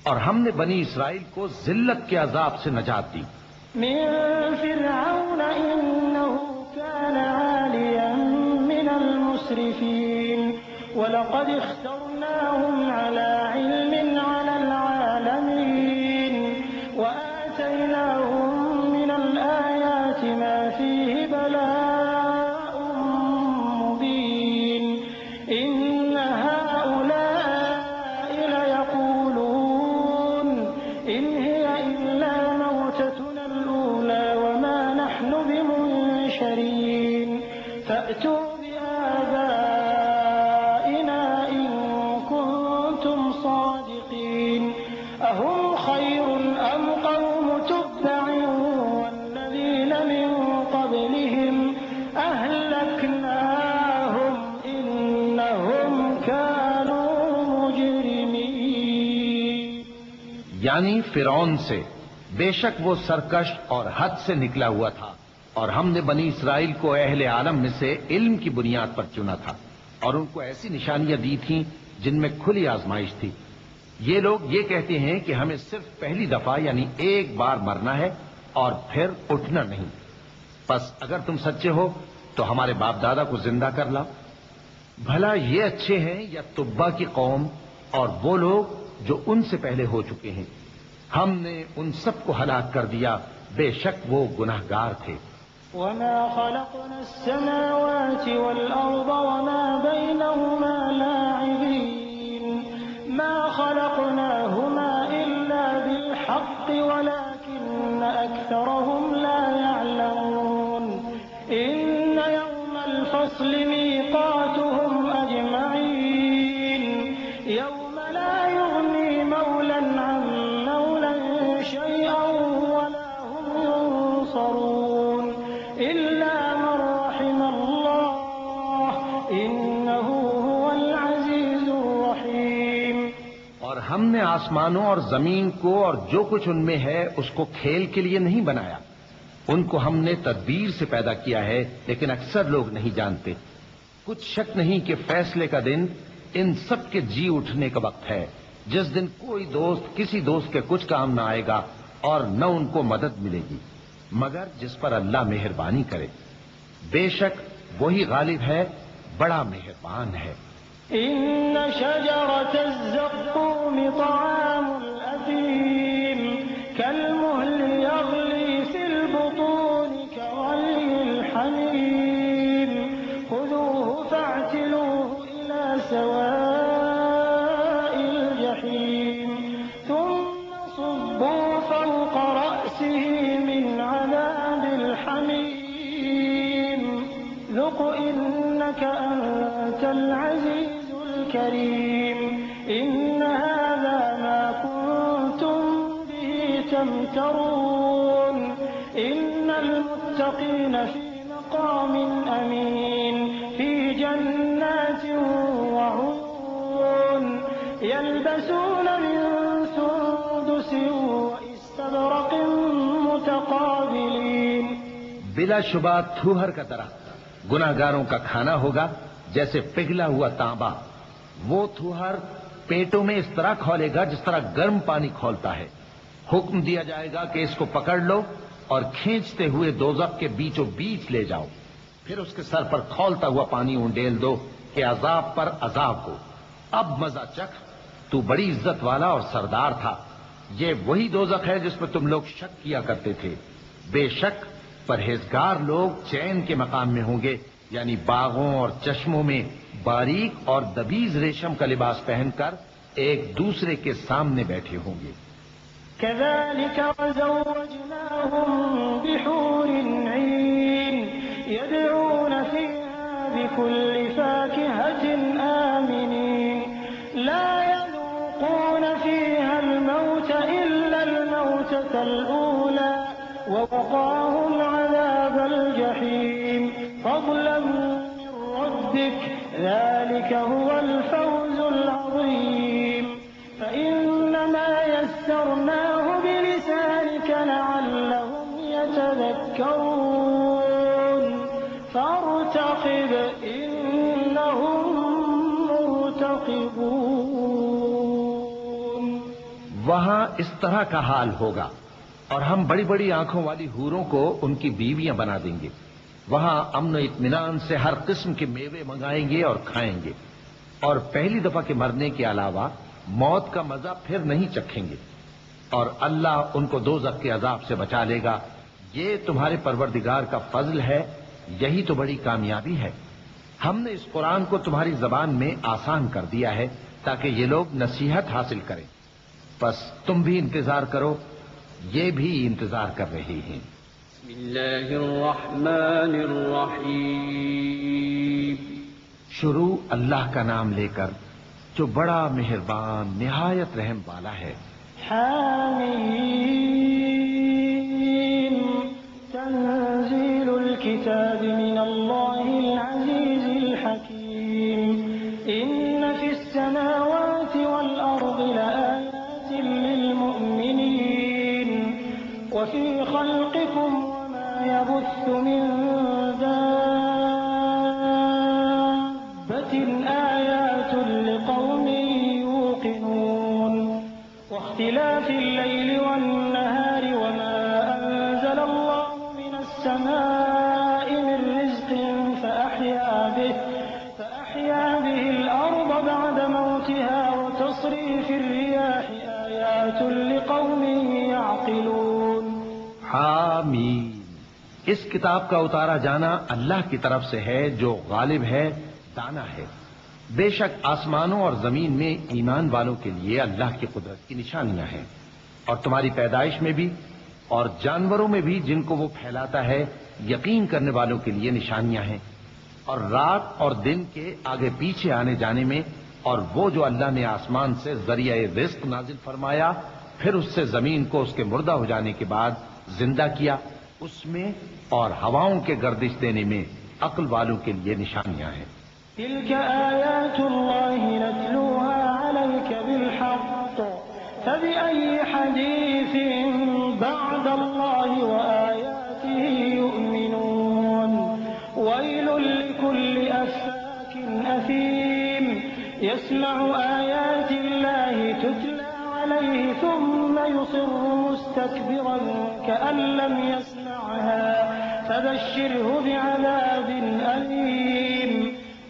اور ہم نے بنی اسرائیل کو ذلت کے عذاب سے نجات دی. من فرعون إنه كان عاليا من المسرفين ولقد اخترناهم على علم على العالمين وآتيناهم من الآيات ما فيه بلاء مبين إن هؤلاء ليقولون إن هي إلا موتتنا الأولى وما نحن بمنشرين فأتوا بآبائنا إن كنتم صادقين أهم خير أم قوم تبع والذين من قبلهم أهلكناهم إنهم كانوا مجرمين. یعنی فرعون سے بے شک وہ سرکش اور حد سے نکلا ہوا تھا، اور ہم نے بنی اسرائیل کو اہل عالم میں سے علم کی بنیاد پر چنا تھا، اور ان کو ایسی نشانیاں دی تھیں جن میں کھلی آزمائش تھی. یہ لوگ یہ کہتے ہیں کہ ہمیں صرف پہلی دفعہ یعنی ایک بار مرنا ہے اور پھر اٹھنا نہیں. پس اگر تم سچے ہو تو ہمارے باپ دادا کو زندہ کر لاؤ. بھلا یہ اچھے ہیں یا تبا کی قوم اور وہ لوگ جو ان سے پہلے ہو چکے ہیں؟ ہم نے ان سب کو ہلاک کر دیا، بے شک وہ گناہگار تھے. وما خلقنا السماوات والأرض وما بينهما لاعبين ما خلقناهما إلا بالحق ولكن أكثرهم لا يعلمون إن يوم الفصل ميقاتهم أجمعين يوم لا يغني مولا عن مولا شيئا ولا هم ينصرون إلا من رحم الله إنه هو العزيز الرحيم. اور ہم نے آسمانوں اور زمین کو اور جو کچھ ان میں ہے اس کو کھیل کے لیے نہیں بنایا، ان کو ہم نے تدبیر سے پیدا کیا ہے، لیکن اکثر لوگ نہیں جانتے. کچھ شک نہیں کہ فیصلے کا دن ان سب کے جی اٹھنے کا وقت ہے، جس دن کوئی دوست کسی دوست کے کچھ کام نہ آئے گا اور نہ ان کو مدد ملے گی مگر جس پر اللہ مہربانی کرے. بے شک وہی غالب ہے، بڑا مہربان ہے۔ إن شجرة الزقوم طعام الأثيم كالمهل يغلي في البطون كغلي الحميم خذوه فاعتلوه إلى سواء الجحيم ثم صبوا فوق رأسه من عذاب الحميم ذق إنك أنت العزيز الكريم إن هذا ما كنتم به تمترون إن المتقين في مقام أمين في جنات وعيون يلبسون من سندس واستبرق متقابلين۔ بلا شبہ تھوہر کا درخت گناہگاروں کا کھانا ہوگا، جیسے پگھلا ہوا تانبا۔ وہ تھوہر پیٹوں میں اس طرح کھولے گا جس طرح گرم پانی کھولتا ہے۔ حکم دیا جائے گا کہ اس کو پکڑ لو اور کھینچتے ہوئے دوزخ کے بیچوں بیچ لے جاؤ، پھر اس کے سر پر کھولتا ہوا پانی انڈیل دو کہ عذاب پر عذاب ہو۔ اب مزہ چکھ، تو بڑی عزت والا اور سردار تھا۔ یہ وہی دوزخ ہے جس پر تم لوگ شک کیا کرتے تھے۔ بے شک پرہیزگار لوگ چین کے مقام میں ہوں گے، یعنی باغوں اور چشموں میں باریک اور دبیز ریشم کا لباس پہن کر ایک دوسرے کے سامنے بیٹھے ہوں گے۔ كذلك وزوجناهم بحور عين يدعون فيها بكل فاكهة آمنين لا يذوقون فيها الموت إلا الموتة الأولى ووقاهم عذاب الجحيم فضلا من ربك ذلك هو الفوز العظيم فإنما يسرناه بلسانك لعلهم يتذكرون فارتقب إنهم مرتقبون۔ وہاں اس طرح کا حال ہوگا، اور ہم بڑی بڑی آنکھوں والی حوروں کو ان کی بیویاں بنا دیں گے۔ وہاں امن و اطمینان سے ہر قسم کے میوے منگائیں گے اور کھائیں گے، اور پہلی دفعہ کے مرنے کے علاوہ موت کا مزہ پھر نہیں چکھیں گے، اور اللہ ان کو دوزخ کے عذاب سے بچا لے گا۔ یہ تمہارے پروردگار کا فضل ہے، یہی تو بڑی کامیابی ہے۔ ہم نے اس قرآن کو تمہاری زبان میں آسان کر دیا ہے تاکہ یہ لوگ نصیحت حاصل کریں۔ بس تم بھی انتظار کرو، یہ بھی انتظار کر رہے ہیں۔ بسم اللہ الرحمن الرحیم۔ شروع اللہ کا نام لے کر جو بڑا مہربان نہایت رحم والا ہے۔ حامیم تنزیل الكتاب من اللہ العزیز الحکیم ان فی السماوات والارض لآیات للمؤمنین وفی خلقکم وما يبث من دابة آیات لقوم يوقنون واختلاف الليل والنهار وما أنزل الله من السماء من رزق فأحيا به الأرض بعد موتها وتصريف الرياح آيات لقوم يعقلون۔ حامیم، اس کتاب کا اتارا جانا اللہ کی طرف سے ہے جو غالب ہے، دانا ہے۔ بے شک آسمانوں اور زمین میں ایمان والوں کے لیے اللہ کی قدرت کی نشانیاں ہیں، اور تمہاری پیدائش میں بھی اور جانوروں میں بھی جن کو وہ پھیلاتا ہے یقین کرنے والوں کے لیے نشانیاں ہیں، اور رات اور دن کے آگے پیچھے آنے جانے میں، اور وہ جو اللہ نے آسمان سے ذریعہ رزق نازل فرمایا پھر اس سے زمین کو اس کے مردہ ہو جانے کے بعد زندہ کیا، اس میں اور ہواؤں کے گردش دینے میں عقل والوں کے لیے نشانیاں ہیں۔ تلك آیات اللہ نتلوها علیک بالحق فبأي حدیث بعد اللہ وآیاته يؤمنون ویل لكل أفاك أثیم يسمع آیات اللہ تتلى عليه ثم يصر مستكبرا كأن لم يسمعها فبشره بعذاب أليم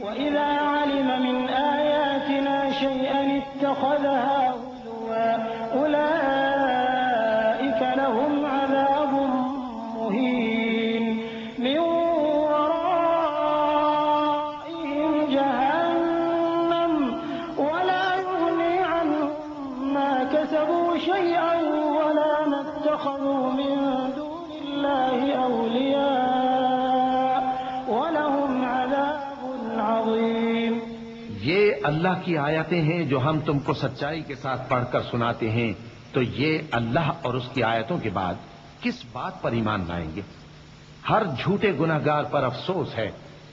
وإذا علم من آياتنا شيئا اتخذها هزوا أولئك لهم عذاب مهين من ورائهم جهنم ولا يغني عنهم ما كسبوا شيئا ولا ما اتخذوا من دون الله أولياء ولهم عذاب عظيم۔ یہ اللہ کی آیتیں ہیں جو ہم تم کو سچائی کے ساتھ پڑھ کر سناتے ہیں، تو یہ اللہ اور اس کی آیتوں کے بعد کس بات پر ایمان لائیں گے؟ ہر جھوٹے گناہگار پر افسوس ہے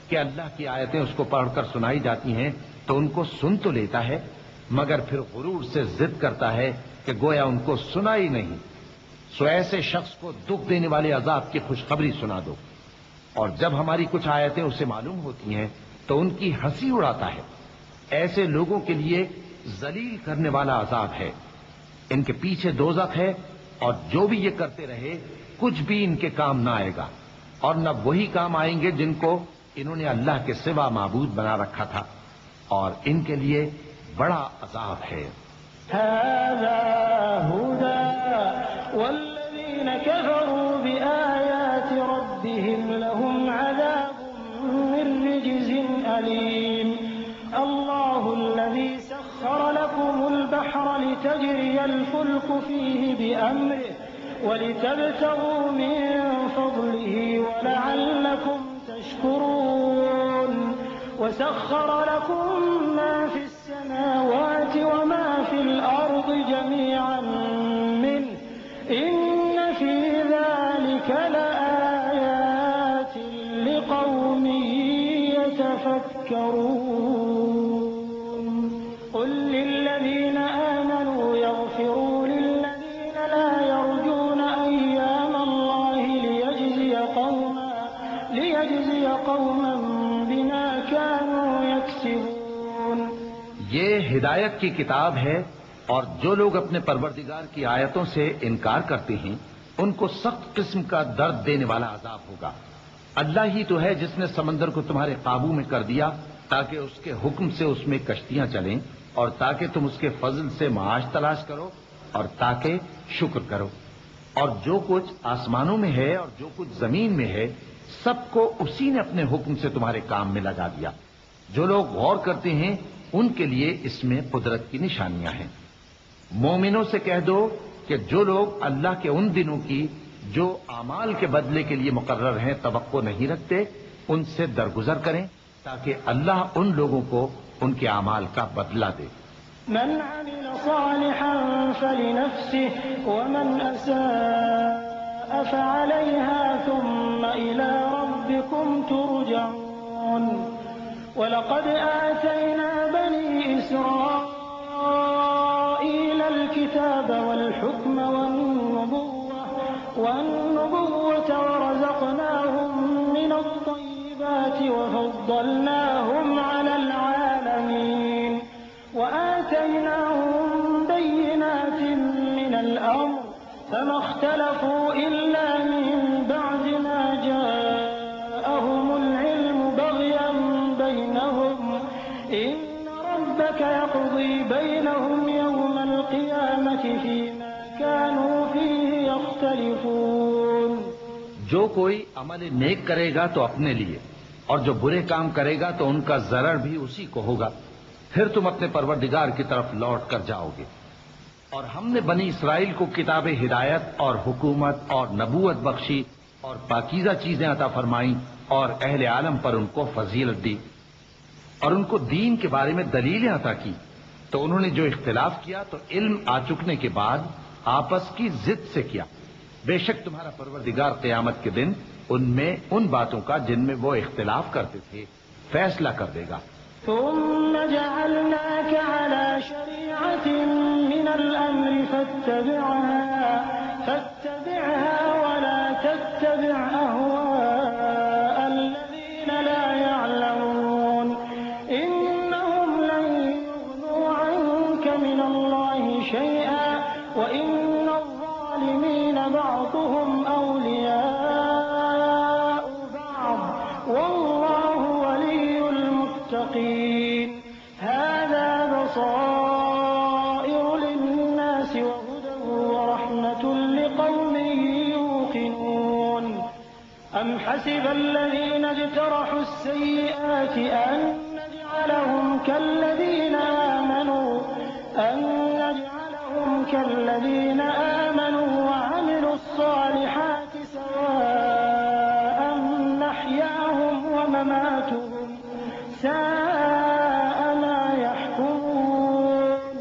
کہ اللہ کی آیتیں اس کو پڑھ کر سنائی جاتی ہیں تو ان کو سن تو لیتا ہے، مگر پھر غرور سے ضد کرتا ہے کہ گویا ان کو سنا ہی نہیں۔ سو ایسے شخص کو دکھ دینے والے عذاب کی خوشخبری سنا دو، اور جب ہماری کچھ آیتیں اسے معلوم ہوتی ہیں تو ان کی ہنسی اڑاتا ہے۔ ایسے لوگوں کے لیے ذلیل کرنے والا عذاب ہے، ان کے پیچھے دوزخ ہے، اور جو بھی یہ کرتے رہے کچھ بھی ان کے کام نہ آئے گا، اور نہ وہی کام آئیں گے جن کو انہوں نے اللہ کے سوا معبود بنا رکھا تھا، اور ان کے لیے بڑا عذاب ہے۔ هذا هدى والذين كفروا بآيات ربهم لهم عذاب من رجز أليم الله الذي سخر لكم البحر لتجري الفلك فيه بأمره ولتبتغوا من فضله ولعلكم تشكرون وسخر لكم ما في السماوات وما في الأرض جميعا منه إن في ذلك لآيات لقوم يتفكرون قل للذين آمنوا يغفروا للذين لا يرجون أيام الله ليجزي قوما بما كانوا يكسبون۔ یہ ہدایت کی کتاب ہے، اور جو لوگ اپنے پروردگار کی آیتوں سے انکار کرتے ہیں ان کو سخت قسم کا درد دینے والا عذاب ہوگا۔ اللہ ہی تو ہے جس نے سمندر کو تمہارے قابو میں کر دیا تاکہ اس کے حکم سے اس میں کشتیاں چلیں، اور تاکہ تم اس کے فضل سے معاش تلاش کرو، اور تاکہ شکر کرو۔ اور جو کچھ آسمانوں میں ہے اور جو کچھ زمین میں ہے سب کو اسی نے اپنے حکم سے تمہارے کام میں لگا دیا۔ جو لوگ غور کرتے ہیں ان کے لیے اس میں قدرت کی نشانیاں ہیں۔ مومنوں سے کہہ دو کہ جو لوگ اللہ کے ان دنوں کی جو اعمال کے بدلے کے لیے مقرر ہیں توقع نہیں رکھتے ان سے درگزر کریں تاکہ اللہ ان لوگوں کو ان کے اعمال کا بدلہ دے۔ من عمل صالحا فلنفسه ومن أساء فعليها ثم إلى ربكم ترجعون ولقد آتينا بني إسرائيل الكتاب والحكم والنبوة ورزقناهم من الطيبات وفضلناهم على العالمين وآتيناهم بينات من الأمر فما اختلفوا إلا من بعد ما جاءهم العلم بغيا بينهم إن ربك يقضي بينهم يوم القيامة فيما كانوا فيه يختلفون۔ جو کوئی عمل نیک کرے گا تو اپنے لیے، اور جو برے کام کرے گا تو ان کا ضرر بھی اسی کو ہوگا، پھر تم اپنے پروردگار کی طرف لوٹ کر جاؤ گے۔ اور ہم نے بنی اسرائیل کو کتاب ہدایت اور حکومت اور نبوت بخشی اور پاکیزہ چیزیں عطا فرمائیں، اور اہل عالم پر ان کو فضیلت دی، اور ان کو دین کے بارے میں دلیلیں عطا کی، تو انہوں نے جو اختلاف کیا تو علم آ چکنے کے بعد آپس کی ضد سے کیا۔ بے شک تمہارا پروردگار قیامت کے دن ان میں ان باتوں کا جن میں وہ اختلاف کرتے تھے فیصلہ کر دے گا۔ ثم جعلناك على شريعة من الأمر فاتبعها ولا تتبع أهواء الذين لا يعلمون إنهم لن يغنوا عنك من الله شيئا وإن الظالمين بعضهم أولياء بعض والله الصادقين هذا بصائر للناس وهدى ورحمة لقوم يوقنون أم حسب الذين اجترحوا السيئات أن نجعلهم كالذين آمنوا وعملوا الصالحات سواء محياهم ومماتهم ساء ما يحكمون۔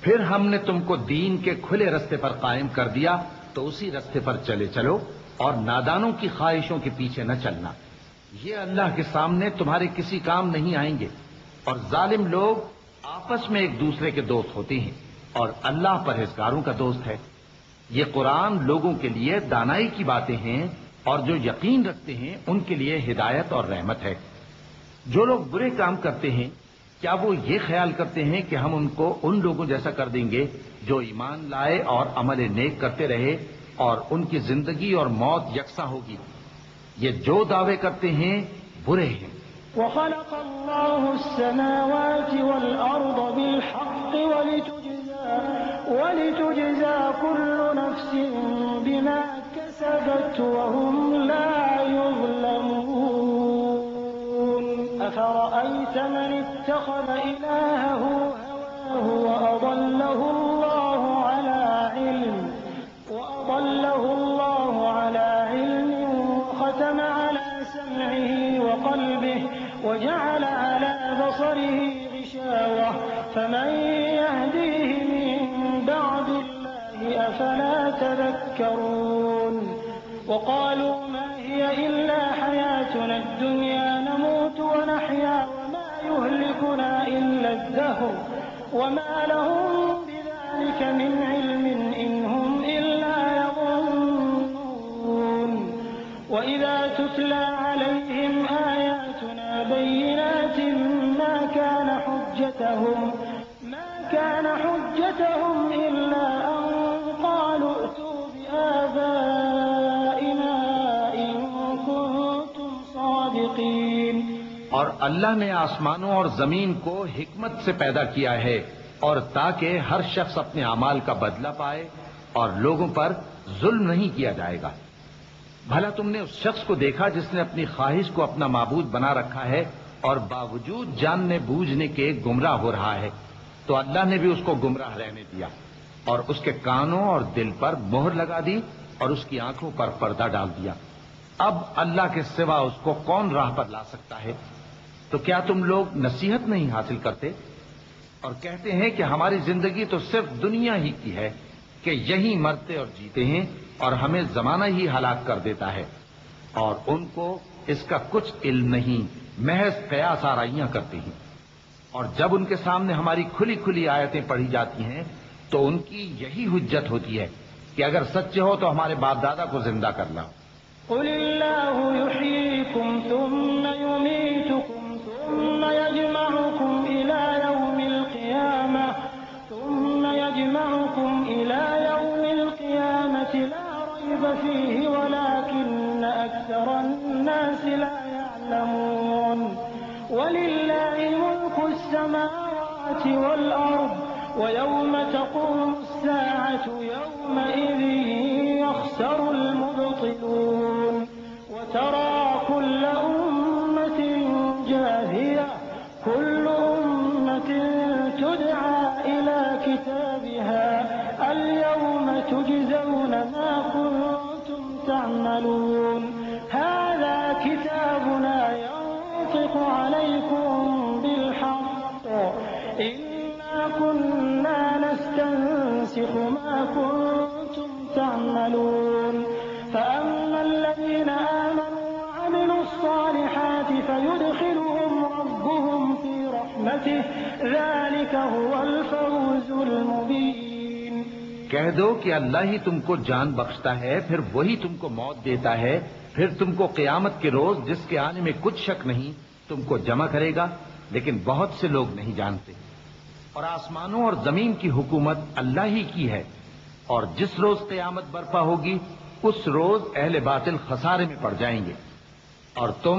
پھر ہم نے تم کو دین کے کھلے رستے پر قائم کر دیا تو اسی رستے پر چلو اور نادانوں کی خواہشوں کے پیچھے نہ چلنا، یہ اللہ کے سامنے تمہارے کسی کام نہیں آئیں گے۔ اور ظالم لوگ آپس میں ایک دوسرے کے دوست ہوتے ہیں اور اللہ پرہیزگاروں کا دوست ہے۔ یہ قرآن لوگوں کے لیے دانائی کی باتیں ہیں اور جو یقین رکھتے ہیں ان کے لیے ہدایت اور رحمت ہے۔ جو لوگ برے کام کرتے ہیں کیا وہ یہ خیال کرتے ہیں کہ ہم ان کو ان لوگوں جیسا کر دیں گے جو ایمان لائے اور عمل نیک کرتے رہے اور ان کی زندگی اور موت یکساں ہوگی؟ یہ جو دعوے کرتے ہیں برے ہیں۔ وخلق الله السماوات والأرض بالحق ولتجزى كل نفس بما كسبت وهم لا يظلمون أفرأيت من اتخذ إلهه هواه وأضله الله على علم وختم على سمعه وقلبه وجعل على بصره غشاوة فمن يهديه من بعد الله أفلا تذكرون وقالوا ما هي إلا حياتنا الدنيا نموت ونحيا وما يهلكنا إلا الدهر وما لهم بذلك من علم إن هم إلا يظنون وإذا تتلى عليهم آياتنا بينات ما كان حجتهم إلا أن قالوا ائتوا بآبائنا إن كنتم صادقين۔ اور اللہ نے آسمانوں اور زمین کو حکمت سے پیدا کیا ہے اور تاکہ ہر شخص اپنے اعمال کا بدلہ پائے اور لوگوں پر ظلم نہیں کیا جائے گا۔ بھلا تم نے اس شخص کو دیکھا جس نے اپنی خواہش کو اپنا معبود بنا رکھا ہے اور باوجود جاننے بوجھنے کے گمراہ ہو رہا ہے؟ تو اللہ نے بھی اس کو گمراہ رہنے دیا اور اس کے کانوں اور دل پر مہر لگا دی اور اس کی آنکھوں پر پردہ ڈال دیا۔ اب اللہ کے سوا اس کو کون راہ پر لا سکتا ہے؟ تو کیا تم لوگ نصیحت نہیں حاصل کرتے اور کہتے ہیں کہ ہماری زندگی تو صرف دنیا ہی کی ہے کہ یہی مرتے اور جیتے ہیں اور ہمیں زمانہ ہی ہلاک کر دیتا ہے، اور ان کو اس کا کچھ علم نہیں، محض قیاس آرائیاں کرتے ہیں۔ اور جب ان کے سامنے ہماری کھلی کھلی آیتیں پڑھی جاتی ہیں تو ان کی یہی حجت ہوتی ہے کہ اگر سچے ہو تو ہمارے باپ دادا کو زندہ کر لاؤ۔ قل اللہ یحییکم ثم یمیتکم ثم یجمعکم الی یوم القیامة لا ریب فیہ ولکن اکثر الناس لا يعلمون وللہ ملک السماوات والارض ويوم تقوم الساعة يومئذ يخسر المبطلون وترى كل أمة جاثية كل أمة تدعى إلى كتابها اليوم تجزون ما كنتم تعملون هذا كتابنا ينطق عليكم بالحق إنا كنا نستنسخ ما كنتم تعملون فأما الذين آمنوا وعملوا الصالحات فيدخلهم ربهم في رحمته ذلك هو الفوز المبين۔ کہہ دو کہ اللہ ہی تم کو جان بخشتا ہے، پھر وہی تم کو موت دیتا ہے، پھر تم کو قیامت کے روز جس کے آنے میں کچھ شک نہیں تم کو جمع کرے گا، لیکن بہت سے لوگ نہیں جانتے۔ اور آسمانوں اور زمین کی حکومت اللہ ہی کی ہے، اور جس روز قیامت برپا ہوگی اس روز اہل باطل خسارے میں پڑ جائیں گے، اور تم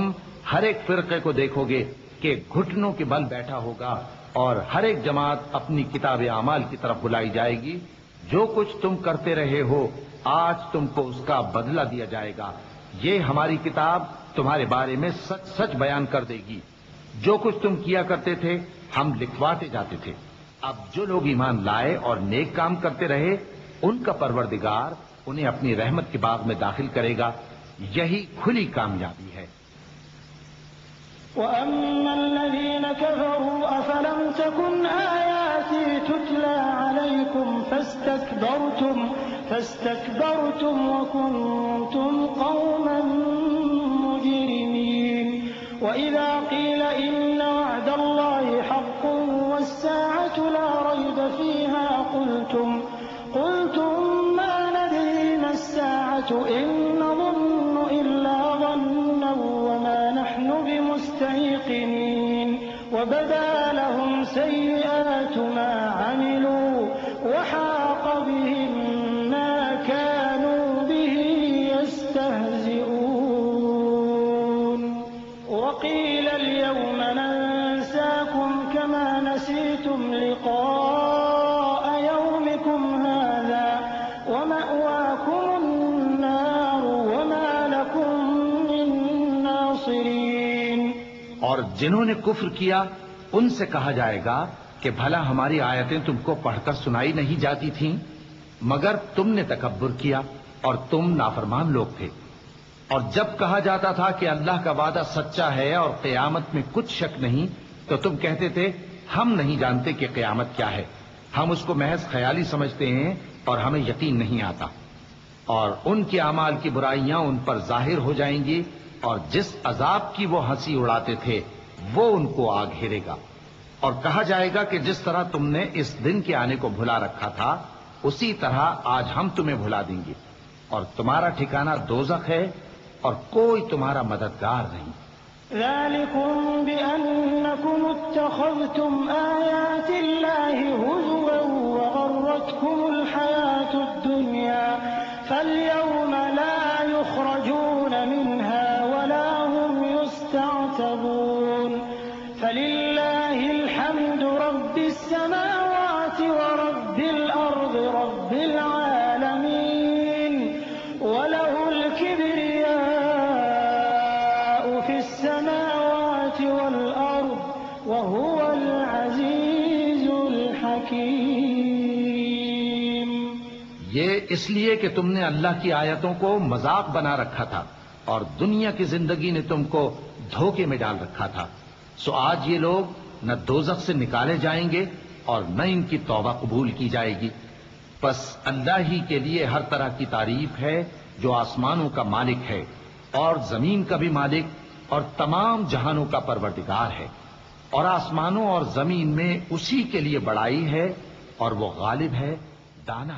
ہر ایک فرقے کو دیکھو گے کہ گھٹنوں کے بل بیٹھا ہوگا اور ہر ایک جماعت اپنی کتاب اعمال کی طرف بلائی جائے گی. جو کچھ تم کرتے رہے ہو آج تم کو اس کا بدلہ دیا جائے گا. یہ ہماری کتاب تمہارے بارے میں سچ سچ بیان کر دے گی. جو کچھ تم کیا کرتے تھے ہم لکھواتے جاتے تھے. اب جو لوگ ایمان لائے اور نیک کام کرتے رہے ان کا پروردگار انہیں اپنی رحمت کے باغ میں داخل کرے گا. یہی کھلی کامیابی ہے. وَأَمَّا الَّذِينَ كَفَرُوا أَفَلَمْ تَكُنْ آيَاتِي تُتْلَى عَلَيْكُمْ فَاسْتَكْبَرْتُمْ وَكُنْتُمْ قَوْمًا مُجْرِمِينَ. وَإِذَا قِيلَ إِنَّ وَعْدَ اللَّهِ حَقٌّ وَالسَّاعَةُ لَا رَيْبَ فِيهَا قُلْتُمْ مَا نَدْرِي مَا السَّاعَةُ إِن نَّظُنُّ إِلَّا ظَنًّا وَمَا نَحْنُ بِمُسْتَيْقِنِينَ. وَبَدَا لَهُمْ سَيِّئَاتُ مَا عَمِلُوا وَحَاقَ بِهِم مَّا كَانُوا بِهِ يَسْتَهْزِئُونَ. وَقِيلَ الْيَوْمَ نَنسَاكُمْ كَمَا نَسِيتُمْ لِقَاءَ يَوْمِكُمْ هَٰذَا وَمَأْوَاكُمُ النَّارُ وَمَا لَكُم مِّن نَّاصِرِينَ. اور جنہوں نے کفر کیا ان سے کہا جائے گا کہ بھلا ہماری آیتیں تم کو پڑھ کر سنائی نہیں جاتی تھیں؟ مگر تم نے تکبر کیا اور تم نافرمان لوگ تھے. اور جب کہا جاتا تھا کہ اللہ کا وعدہ سچا ہے اور قیامت میں کچھ شک نہیں تو تم کہتے تھے ہم نہیں جانتے کہ قیامت کیا ہے. ہم اس کو محض خیالی سمجھتے ہیں اور ہمیں یقین نہیں آتا. اور ان کے اعمال کی برائیاں ان پر ظاہر ہو جائیں گی اور جس عذاب کی وہ ہنسی اڑاتے تھے وہ ان کو آ گھیرے گا. اور کہا جائے گا کہ جس طرح تم نے اس دن کے آنے کو بھلا رکھا تھا اسی طرح آج ہم تمہیں بھلا دیں گے. اور تمہارا ٹھکانہ دوزخ ہے اور کوئی تمہارا مددگار نہیں. ذَلِكُمْ بِأَنَّكُمُ اتَّخَذْتُمْ آيَاتِ اللَّهِ هُزُوًا وَغَرَّتْكُمُ الْحَيَاةُ الدُّنْيَا فَالْيَوْمَ لَا يُخْرَجُونَ مِنْهَا وَلَا هُمْ يُسْتَعْتَبُونَ. فَلِلَّهِ الْحَمْدُ رَبِّ السَّمَاوَاتِ وَرَبِّ الْأَرْضِ رَبِّ الْعَالَمِينَ. وَلَهُ الْكِبْرِيَاءُ فِي السَّمَاوَاتِ وَالْأَرْضِ وَهُوَ الْعَزِيزُ الْحَكِيمُ. یہ اس لیے کہ تم نے اللہ کی آیتوں کو مذاق بنا رکھا تھا اور دنیا کی زندگی نے تم کو دھوکے میں ڈال رکھا تھا. سو آج یہ لوگ نہ دوزخ سے نکالے جائیں گے اور نہ ان کی توبہ قبول کی جائے گی. بس اللہ ہی کے لیے ہر طرح کی تعریف ہے جو آسمانوں کا مالک ہے اور زمین کا بھی مالک اور تمام جہانوں کا پروردگار ہے. اور آسمانوں اور زمین میں اسی کے لیے بڑائی ہے اور وہ غالب ہے، دانا ہے.